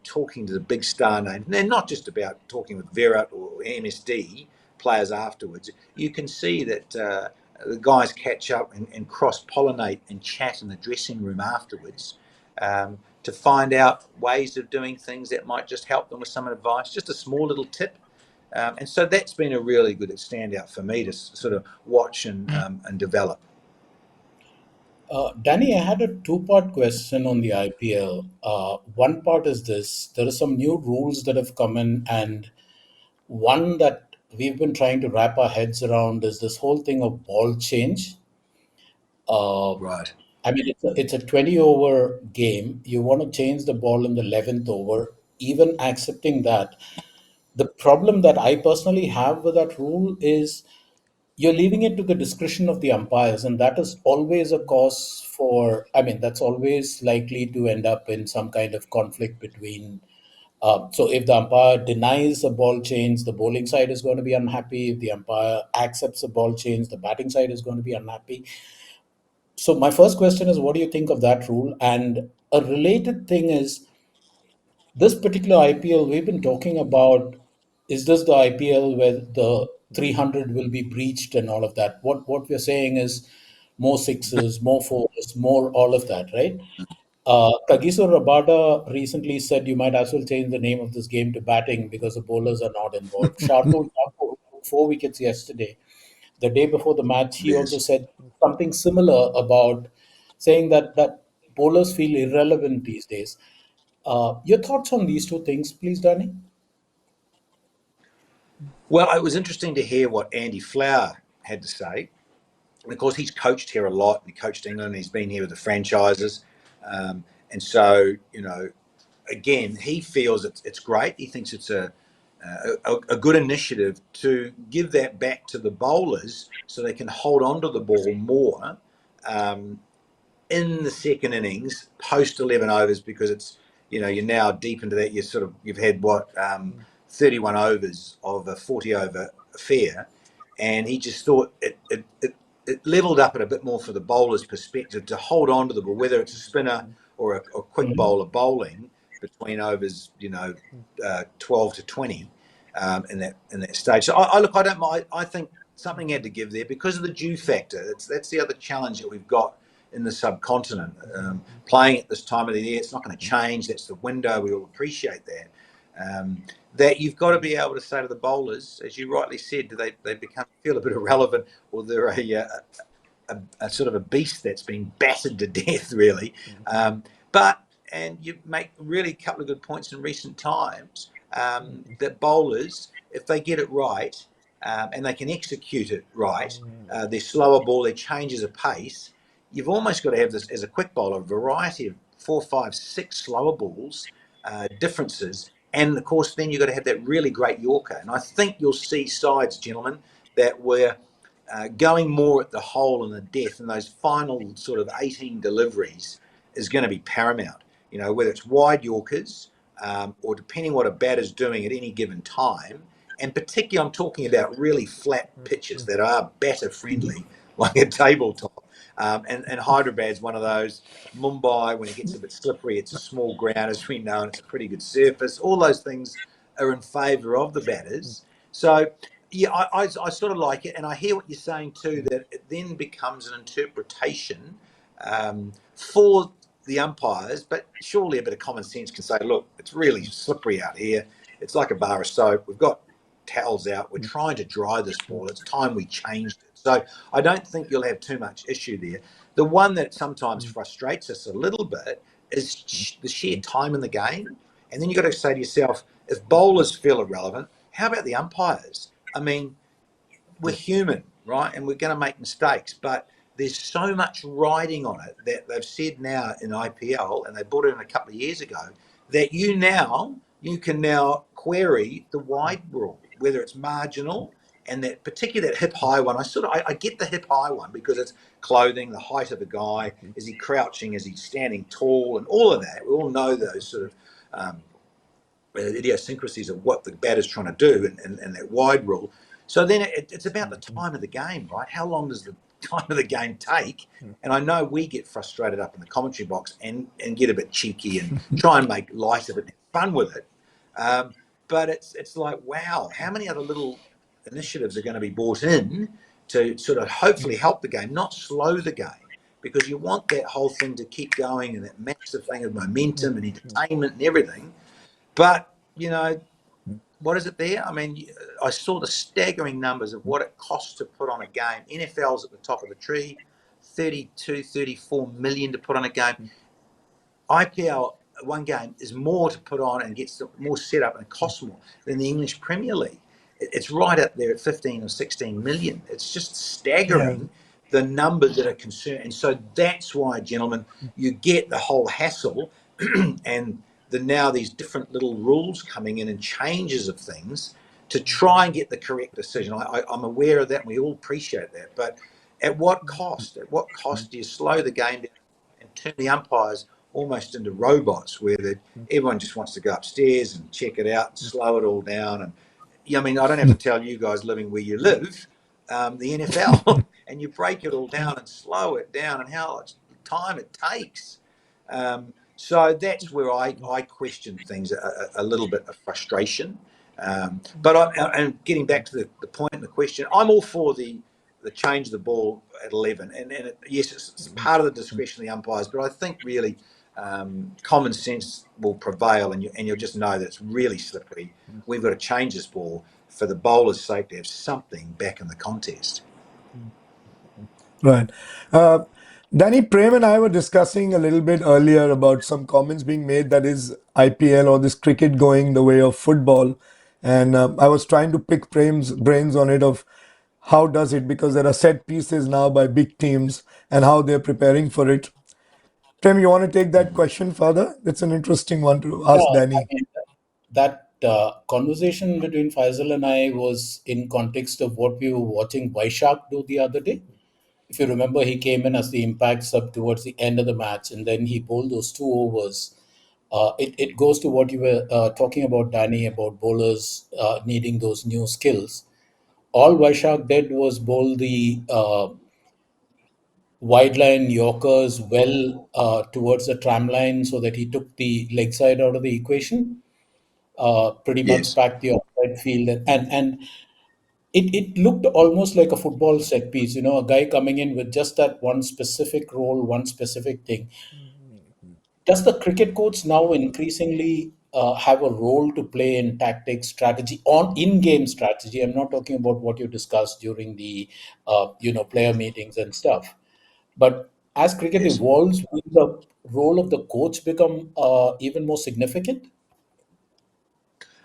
talking to the big star names. And they're not just about talking with Virat or MSD players afterwards. You can see that the guys catch up and cross-pollinate and chat in the dressing room afterwards to find out ways of doing things that might just help them with some advice, just a small little tip. And so that's been a really good standout for me to sort of watch and develop. Danny, I had a two-part question on the IPL. One part is this: there are some new rules that have come in, and one that we've been trying to wrap our heads around is this whole thing of ball change. Uh, Right. I mean, it's a 20 over game. You want to change the ball in the 11th over, even accepting that. The problem that I personally have with that rule is you're leaving it to the discretion of the umpires, and that is always a cause for, I mean, that's always likely to end up in some kind of conflict between. So if the umpire denies a ball change, the bowling side is going to be unhappy. If the umpire accepts a ball change, the batting side is going to be unhappy. So my first question is, what do you think of that rule? And a related thing is this particular IPL we've been talking about. Is this the IPL where the 300 will be breached and all of that? What we're saying is more sixes, more fours, more all of that, right? Kagiso Rabada recently said you might as well change the name of this game to batting because the bowlers are not involved. Shardul Thakur took 4 wickets yesterday. The day before the match, he also Yes. said something similar about saying that bowlers feel irrelevant these days. Your thoughts on these two things, please, Danny? Well, it was interesting to hear what Andy Flower had to say. And of course, he's coached here a lot. He coached England. He's been here with the franchises. And so, again, he feels it's great. He thinks it's a good initiative to give that back to the bowlers so they can hold on to the ball more um, in the second innings post 11 overs, because it's, you're now deep into that. You've had 31 overs of a 40 over affair, and he just thought it leveled up it a bit more for the bowler's perspective to hold on to the ball, whether it's a spinner or a quick Mhm. bowler bowling between overs, 12 to 20 in that stage. So I look, I don't mind. I think something had to give there because of the dew factor. That's the other challenge that we've got in the subcontinent. Playing at this time of the year, it's not going to change. That's the window. We all appreciate that. That you've got to be able to say to the bowlers, as you rightly said, do they feel a bit irrelevant, or they're a sort of a beast that's been battered to death, really. And you make really a couple of good points in recent times, that bowlers, if they get it right, and they can execute it right, their slower ball, their changes of pace, you've almost got to have this as a quick bowler, a variety of 4, 5, 6 slower balls, differences. And of course, then you've got to have that really great Yorker. And I think you'll see sides, gentlemen, that were going more at the hole and the death, and those final sort of 18 deliveries is going to be paramount. Whether it's wide Yorkers, or depending what a batter's doing at any given time. And particularly, I'm talking about really flat pitches that are batter friendly, like a tabletop. And Hyderabad's one of those. Mumbai, when it gets a bit slippery, it's a small ground, as we know, and it's a pretty good surface. All those things are in favour of the batters. So, yeah, I sort of like it. And I hear what you're saying too, that it then becomes an interpretation for the umpires, but surely a bit of common sense can say, look, it's really slippery out here. It's like a bar of soap. We've got towels out. We're trying to dry this ball. It's time we changed it. So I don't think you'll have too much issue there. The one that sometimes frustrates us a little bit is the sheer time in the game. And then you've got to say to yourself, if bowlers feel irrelevant, how about the umpires? I mean, we're human, right? And we're going to make mistakes, but there's so much riding on it that they've said now in IPL, and they brought it in a couple of years ago, that you can now query the wide rule, whether it's marginal, and that particularly that hip high one. I get the hip high one because it's clothing, the height of the guy. Is he crouching? Is he standing tall? And all of that. We all know those sort of idiosyncrasies of what the batter's trying to do, and that wide rule. So then it's about the time of the game, right? How long does the time of the game take? And I know we get frustrated up in the commentary box and get a bit cheeky and try and make light of it and have fun with it. But it's like, wow, how many other little initiatives are going to be brought in to sort of hopefully help the game, not slow the game? Because you want that whole thing to keep going, and that massive thing of momentum and entertainment and everything. But, what is it there? I mean, I saw the staggering numbers of what it costs to put on a game. NFL's at the top of the tree, 32, 34 million to put on a game. IPL, one game, is more to put on and gets more set up, and it costs more than the English Premier League. It's right up there at 15 or 16 million. It's just Yeah. staggering, the numbers that are concerned. And so that's why, gentlemen, you get the whole hassle and now these different little rules coming in and changes of things to try and get the correct decision. I'm aware of that, and we all appreciate that. But at what cost? At what cost do you slow the game down and turn the umpires almost into robots, where everyone just wants to go upstairs and check it out and slow it all down? And I mean, I don't have to tell you guys living where you live, the NFL, and you break it all down and slow it down, and how much time it takes. So that's where I question things, a little bit of frustration. And getting back to the point in the question, I'm all for the change of the ball at 11. And yes, it's part of the discretion of the umpires, but I think really common sense will prevail, and you'll just know that it's really slippery. We've got to change this ball for the bowler's sake, to have something back in the contest. Right. Danny, Prem and I were discussing a little bit earlier about some comments being made that is IPL or this cricket going the way of football. And I was trying to pick Prem's brains on it of how does it, because there are set pieces now by big teams and how they're preparing for it. Prem, you want to take that question further? It's an interesting one to Yeah, ask I Danny. mean, that conversation between Faisal and I was in context of what we were watching Vaishak do the other day. If you remember, he came in as the impact sub towards the end of the match, and then he bowled those 2 overs. It goes to what you were talking about, Danny, about bowlers needing those new skills. All Vaishak did was bowl the wide line Yorkers well towards the tram line so that he took the leg side out of the equation, pretty much Yes. packed the outside field. And it looked almost like a football set piece, a guy coming in with just that one specific role, one specific thing. Does the cricket coach now increasingly have a role to play in tactics, strategy, on in-game strategy? I'm not talking about what you discussed during the, player meetings and stuff. But as cricket Yes. evolves, will the role of the coach become even more significant?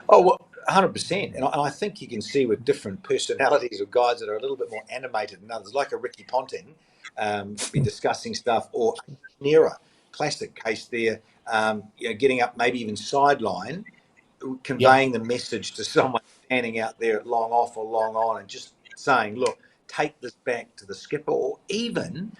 Oh, well, 100%. And I think you can see with different personalities of guys that are a little bit more animated than others, like a Ricky Ponting, be discussing stuff, or Nera, classic case there, getting up maybe even sideline, Yep. conveying the message to someone standing out there at long off or long on, and just saying, look, take this back to the skipper, or even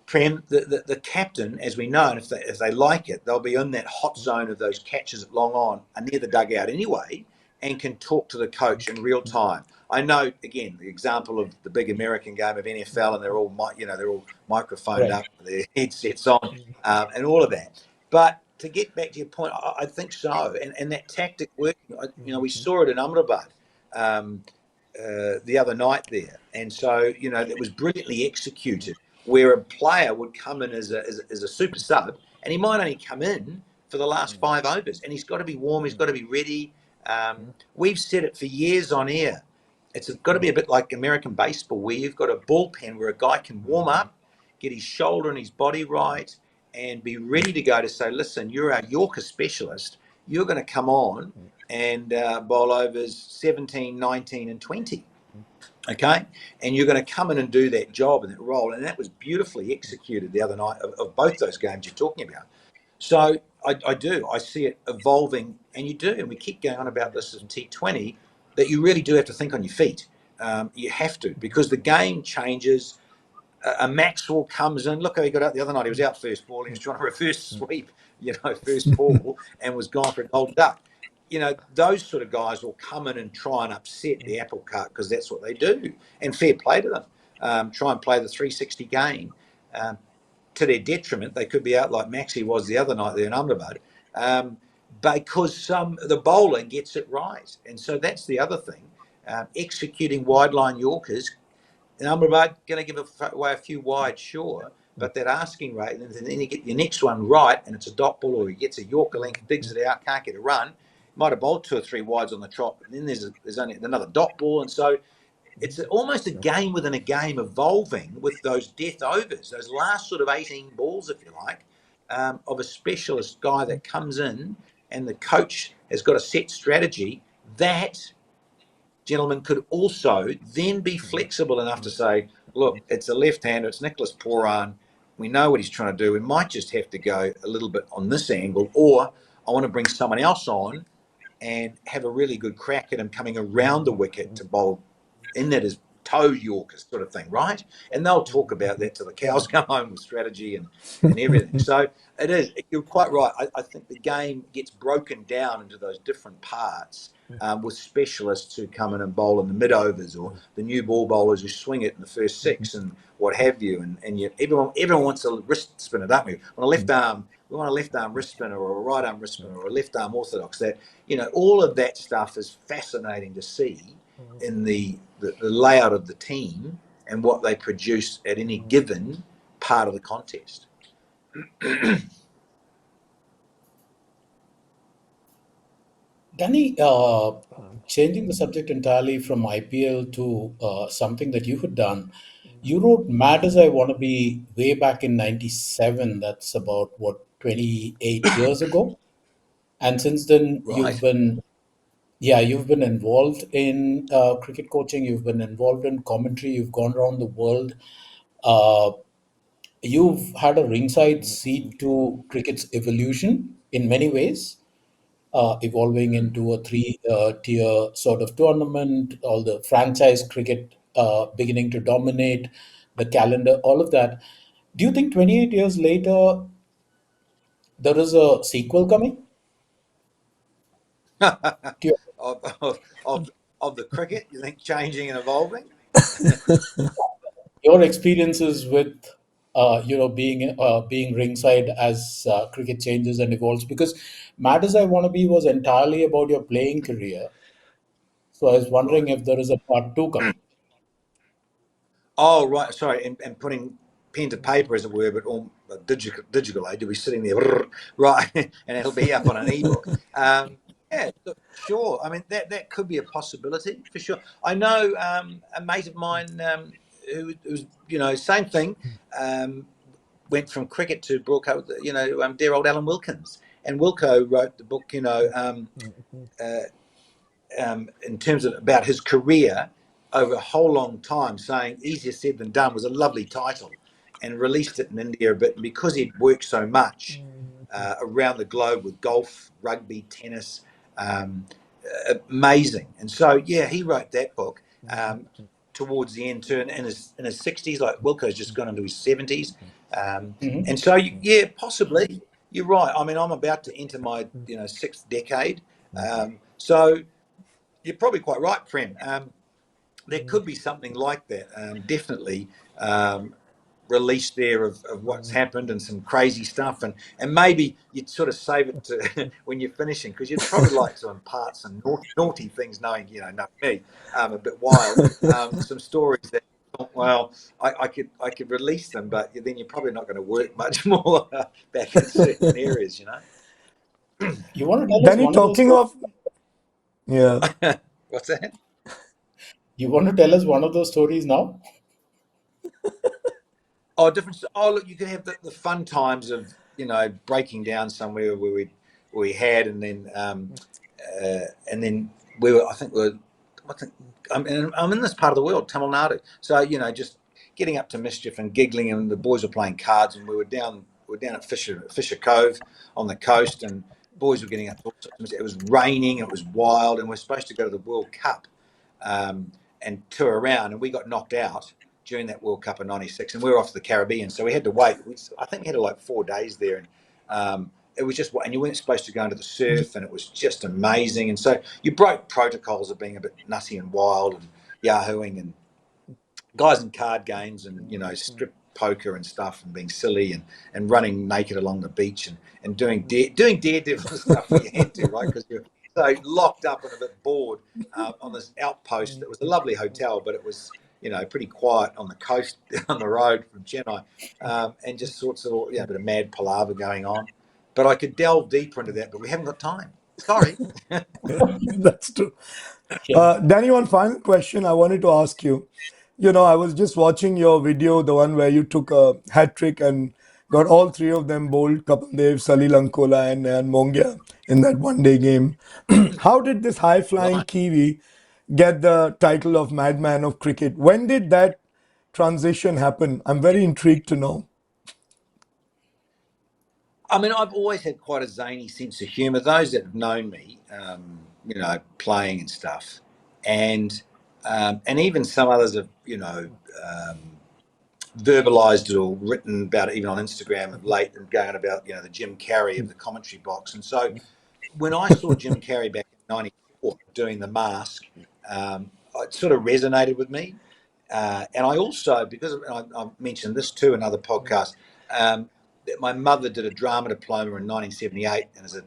Prem, the captain, as we know, and if they like it, they'll be in that hot zone of those catches at long on and near the dugout anyway, and can talk to the coach in real time. I know, again, the example of the big American game of NFL, and they're all microphoned Right. up, their headsets on, and all of that. But to get back to your point, I think so, and that tactic working. We saw it in Ahmedabad. The other night there, and so that was brilliantly executed, where a player would come in as a super sub, and he might only come in for the last 5 overs, and he's got to be warm, he's got to be ready. We've said it for years on air. It's got to be a bit like American baseball, where you've got a bullpen where a guy can warm up, get his shoulder and his body right, and be ready to go to say, listen, you're our Yorker specialist. You're going to come on and bowl overs 17, 19, and 20. Okay, and you're going to come in and do that job and that role, and that was beautifully executed the other night of both those games you're talking about. So I see it evolving, and you do, and we keep going on about this in T20, that you really do have to think on your feet. You have to, because the game changes. A Maxwell comes in. Look how he got out the other night. He was out first ball. He was trying to reverse sweep, first ball, and was gone for a gold duck. Those sort of guys will come in and try and upset the apple cart, because that's what they do. And fair play to them. Try and play the 360 game. To their detriment, they could be out like Maxie was the other night there in Ahmedabad, because the bowler gets it right. And so that's the other thing. Executing wide line Yorkers, and Amrabat going to give away a few wide, sure, but that asking rate, and then you get your next one right, and it's a dot ball, or he gets a Yorker length, digs it out, can't get a run, might have bowled 2 or 3 wides on the trot, and then there's only another dot ball, and so it's almost a game within a game, evolving with those death overs, those last sort of 18 balls, if you like, of a specialist guy that comes in, and the coach has got a set strategy that gentlemen could also then be flexible enough to say, look, it's a left-hander, it's Nicholas Poran. We know what he's trying to do. We might just have to go a little bit on this angle, or I want to bring someone else on and have a really good crack at him coming around the wicket to bowl in that as toad Yorkers sort of thing, right? And they'll talk about that till the cows come home with strategy and everything. So it is, you're quite right. I think the game gets broken down into those different parts with specialists who come in and bowl in the mid-overs, or the new ball bowlers who swing it in the first six and what have you. And everyone wants a wrist spinner, don't we? On a left arm, we want a left arm wrist spinner or a right arm wrist spinner or a left arm orthodox. That, all of that stuff is fascinating to see in the layout of the team and what they produce at any given part of the contest. Danny, changing the subject entirely from IPL to something that you had done, you wrote Mad as I Wanna Be way back in 97. That's about, what, 28 years ago? And since then, Right. you've been involved in cricket coaching, you've been involved in commentary, you've gone around the world. Uh, you've had a ringside seat to cricket's evolution in many ways, evolving into a three-tier sort of tournament, all the franchise cricket beginning to dominate the calendar, all of that. Do you think 28 years later there is a sequel coming to of, of, of the cricket, you think, changing and evolving? your experiences with being ringside as cricket changes and evolves? Because Mad as I Wanna Be was entirely about your playing career. So I was wondering Right. if there is a part two coming. Oh, right. Sorry, and putting pen to paper, as it were, but all digital age. You'll be sitting there, right, and it'll be up on an ebook. Yeah, look, sure. I mean, that could be a possibility for sure. I know a mate of mine who's same thing. Went from cricket to broadcast. Dear old Alan Wilkins, and Wilco wrote the book. In terms of about his career over a whole long time, saying "Easier Said Than Done" was a lovely title, and released it in India a bit. And because he'd worked so much around the globe with golf, rugby, tennis, amazing. And so, yeah, he wrote that book towards the end, too, in his 60s. Like Wilco's just gone into his 70s, Hmm. and so yeah, possibly you're right. I mean, I'm about to enter my sixth decade, so you're probably quite right, Prem. There could be something like that. Definitely release there of what's happened and some crazy stuff, and maybe you'd sort of save it to when you're finishing, because you'd probably like to impart some naughty things, knowing know me, a bit wild, some stories that. Well, I could release them, but then you're probably not going to work much more back in certain areas, You want to tell us Danny, one of those talking stories? of, yeah, What's that? You want to tell us one of those stories now? Oh, different. Oh, look, you could have the fun times of breaking down somewhere where we had, and then we were. I think we're. I think I'm in this part of the world, Tamil Nadu. So just getting up to mischief and giggling, and the boys were playing cards, and we were down at Fisher Cove on the coast, and boys were getting up to all sorts of mischief. It was raining, it was wild, and we're supposed to go to the World Cup and tour around, and we got knocked out during that World Cup in '96, and we were off to the Caribbean, so we had to wait. I think we had like 4 days there, and it was just, and you weren't supposed to go into the surf, and it was just amazing. And so you broke protocols of being a bit nutty and wild and yahooing, and guys in card games, and strip poker and stuff, and being silly, and running naked along the beach, and doing daredevil stuff when you had to, right? Because you're so locked up and a bit bored on this outpost. It was a lovely hotel, but it was pretty quiet on the coast on the road from Chennai, and just sorts of a bit of mad palaver going on. But I could delve deeper into that, but we haven't got time. Sorry. that's true. Yeah. Danny, one final question I wanted to ask you. I was just watching your video, the one where you took a hat trick and got all three of them bowled, Kapil Dev, Salil Ankola, and Mongia in that one day game. How did this high flying Right. Kiwi get the title of Madman of Cricket? When did that transition happen? I'm very intrigued to know. I mean, I've always had quite a zany sense of humour. Those that have known me, playing and stuff, and and even some others have, verbalized it or written about it even on Instagram of late and going about, the Jim Carrey of the commentary box. And so when I saw Jim Carrey back in '94 doing The Mask, it sort of resonated with me. And I also, because I mentioned this too in other podcasts, that my mother did a drama diploma in 1978, and as a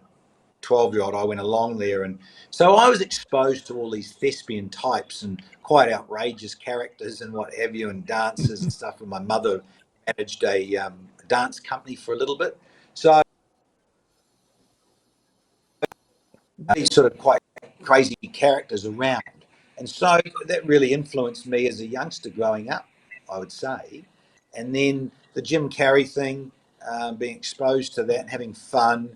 12-year-old, I went along there, and so I was exposed to all these thespian types and quite outrageous characters and what have you, and dancers and stuff. And my mother managed a dance company for a little bit, so these sort of quite crazy characters around, and so that really influenced me as a youngster growing up, I would say. And then the Jim Carrey thing, being exposed to that and having fun.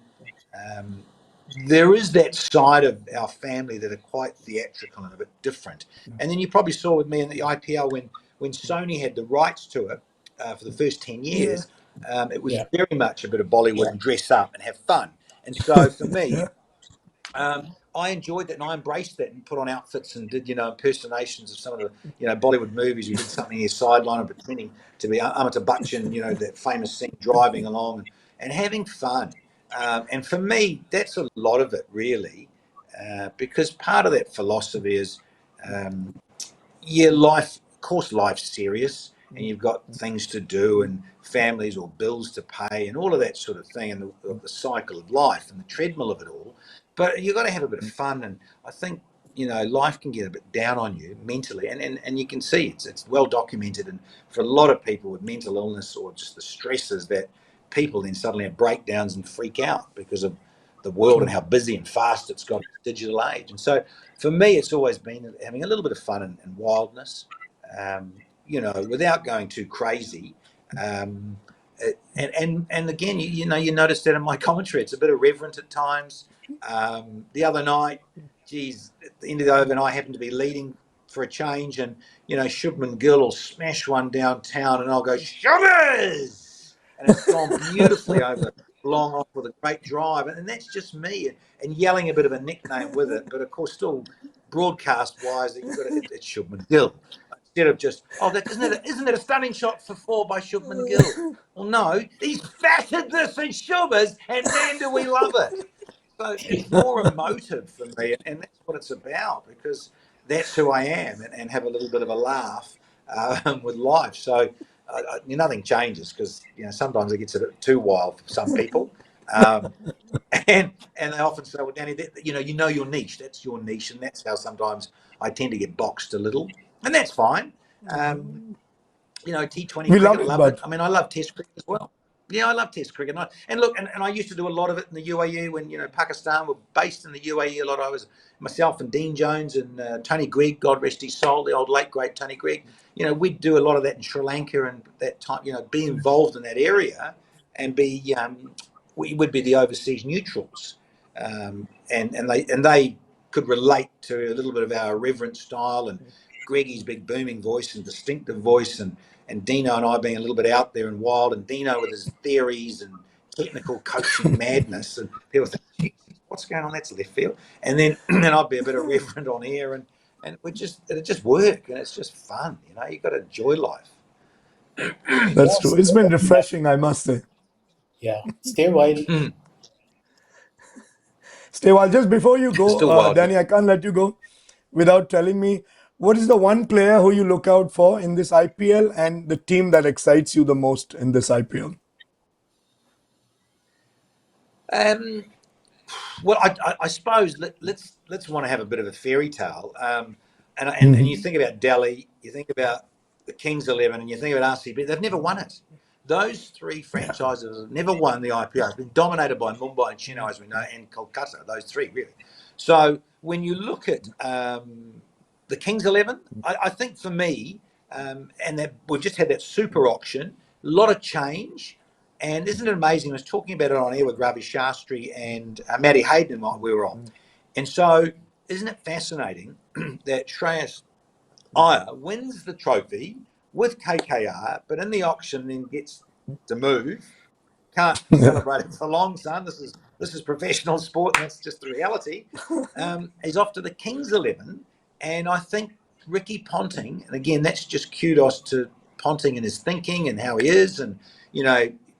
Um, there is that side of our family that are quite theatrical and a bit different. And then you probably saw with me in the IPL when Sony had the rights to it for the first 10 Yeah. years, it was Yeah. very much a bit of Bollywood and dress up and have fun. And so for me, Yeah. I enjoyed that and I embraced that and put on outfits and did, impersonations of some of the, Bollywood movies. We did something near sideline and pretending to be Amitabh Bachchan, that famous scene driving along and having fun. And for me, that's a lot of it really, because part of that philosophy is, um, yeah, life, of course, life's serious and you've got things to do and families or bills to pay and all of that sort of thing and the cycle of life and the treadmill of it all. But you've got to have a bit of fun. And I think, life can get a bit down on you mentally. And you can see it's well documented. And for a lot of people with mental illness or just the stresses that people then suddenly have breakdowns and freak out because of the world and True. how busy and fast it's got in this digital age. And so for me, it's always been having a little bit of fun and wildness, without going too crazy. Um, and again, you notice that in my commentary, it's a bit irreverent at times. The other night, geez, at the end of the overnight, I happened to be leading for a change, and Shubman Gill will smash one downtown, and I'll go Shubbers, and it's gone beautifully over long off with a great drive, and that's just me, and yelling a bit of a nickname with it, but of course still broadcast wise that you've got it's Shubman Gill instead of just isn't it a stunning shot for four by Shubman Gill? Well, no, he's fatted this and Shubbers, and man, do we love it. So it's more emotive for me, and that's what it's about because that's who I am, and have a little bit of a laugh with life. So nothing changes because sometimes it gets a bit too wild for some people, um, and they often say, "Well, Danny, you know your niche. That's your niche," and that's how sometimes I tend to get boxed a little, and that's fine. Um, T20 We love cricket, it, love it. but I mean, I love Test cricket as well. Yeah, I love Test cricket. And look, and I used to do a lot of it in the UAE when Pakistan were based in the UAE a lot. I was myself and Dean Jones and Tony Gregg, God rest his soul, the old late great Tony Gregg. We'd do a lot of that in Sri Lanka and that time. Be involved in that area and be we would be the overseas neutrals, and they could relate to a little bit of our irreverent style and Greggy's big booming voice and distinctive voice and Dino and I being a little bit out there and wild, and Dino with his theories and technical coaching madness, and people think, "Geez, what's going on? That's left field." And then and I'd be a bit irreverent on air, and it just work, and it's just fun. You got to enjoy life. that's Yeah. true. It's been refreshing, I must say. Yeah. Stay wild. Stay while just before you go, Still wild, yeah. Danny, I can't let you go without telling me what is the one player who you look out for in this IPL and the team that excites you the most in this IPL. Um, Well, I suppose let's want to have a bit of a fairy tale, and you Mhm. think about Delhi, you think about the Kings 11, and you think about RCB. They've never won it. Those three Yeah. franchises have never won the IPL. It's been dominated by Mumbai and Chennai, as we know, and Kolkata. Those three really. So when you look at the Kings 11, I think for me, and that we've just had that super auction, a lot of change. And isn't it amazing? I was talking about it on air with Ravi Shastri and Matty Hayden while we were on. And so, isn't it fascinating that Shreyas Iyer wins the trophy with KKR, but in the auction then gets to move, can't celebrate it for long, son. This is professional sport, and that's just the reality. He's off to the Kings 11, and I think Ricky Ponting, and again, that's just kudos to Ponting and his thinking and how he is, and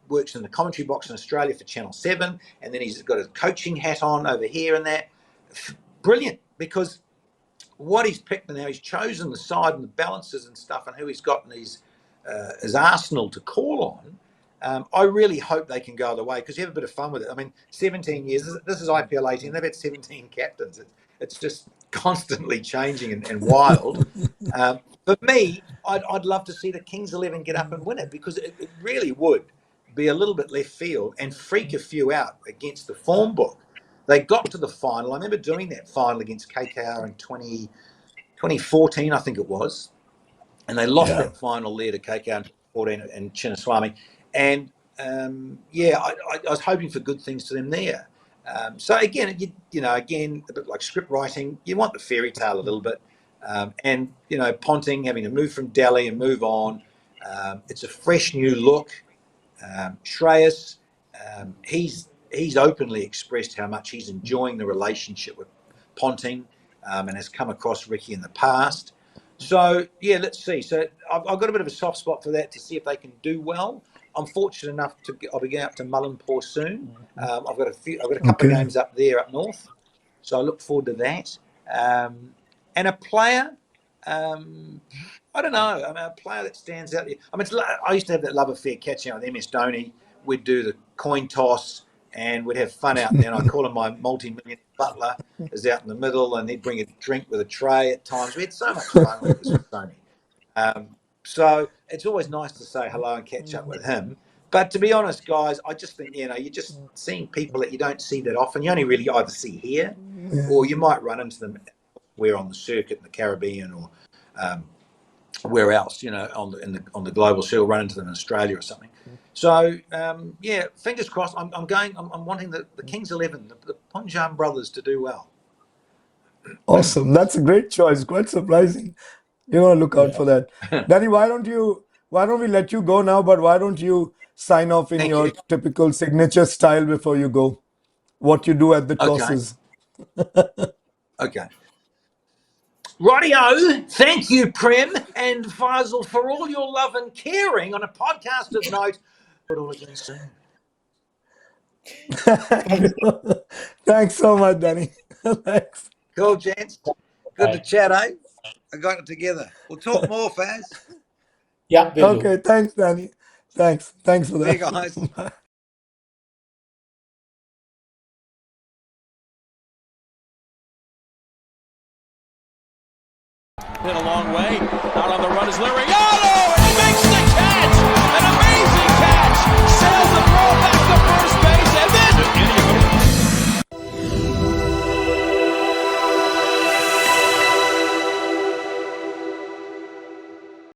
works in the commentary box in Australia for Channel 7, and then he's got a coaching hat on over here and that. Brilliant, because what he's picked and how he's chosen the side and the balances and stuff and who he's got in his arsenal to call on, I really hope they can go other way, because you have a bit of fun with it. I mean, 17 years, this is IPL 18, they've had 17 captains. It's just constantly changing and wild. For me, I'd love to see the Kings 11 get up and win it, because it really would be a little bit left field and freak a few out against the form book. They got to the final. I remember doing that final against KKR in 2014, I think it was. And they lost that final there to KKR in 2014 and Chinnaswamy. And I was hoping for good things to them there. So again, again, a bit like script writing, you want the fairy tale a little bit. And Ponting having to move from Delhi and move on. It's a fresh new look. Shreyas, he's openly expressed how much he's enjoying the relationship with Ponting, and has come across Ricky in the past. So yeah, let's see. So I've got a bit of a soft spot for that, to see if they can do well. I'm fortunate enough I'll be going up to Mullanpur soon. I've got a couple of games up there up north, so I look forward to that. And a player, I don't know. I mean, a player that stands out. I mean, I used to have that love affair catching out with MS Dhoni. We'd do the coin toss and we'd have fun out there. And I call him my multi-million butler, is out in the middle, and he'd bring a drink with a tray at times. We had so much fun with this with Dhoni. So it's always nice to say hello and catch up with him. But to be honest, guys, I just think, you're just seeing people that you don't see that often. You only really either see here, or you might run into them where on the circuit in the Caribbean, or where else, on the global scale, run into them in Australia or something. So fingers crossed. I'm wanting the Kings 11, the Punjab brothers, to do well. Awesome. That's a great choice. Quite surprising. You want to look out for that. Danny, why don't we let you go now, but why don't you sign off in your typical signature style before you go? What you do at the tosses. Okay. Rightio. Thank you, Prem and Faisal, for all your love and caring on a podcast of note. But all again soon. Thanks so much, Danny. Thanks. Cool, gents. Good to chat, eh? I got it together. We'll talk more, Faz. Yeah, we'll do. Okay, thanks, Danny. Thanks for that. See you guys. Hit a long way. Out on the run is Larry. Oh!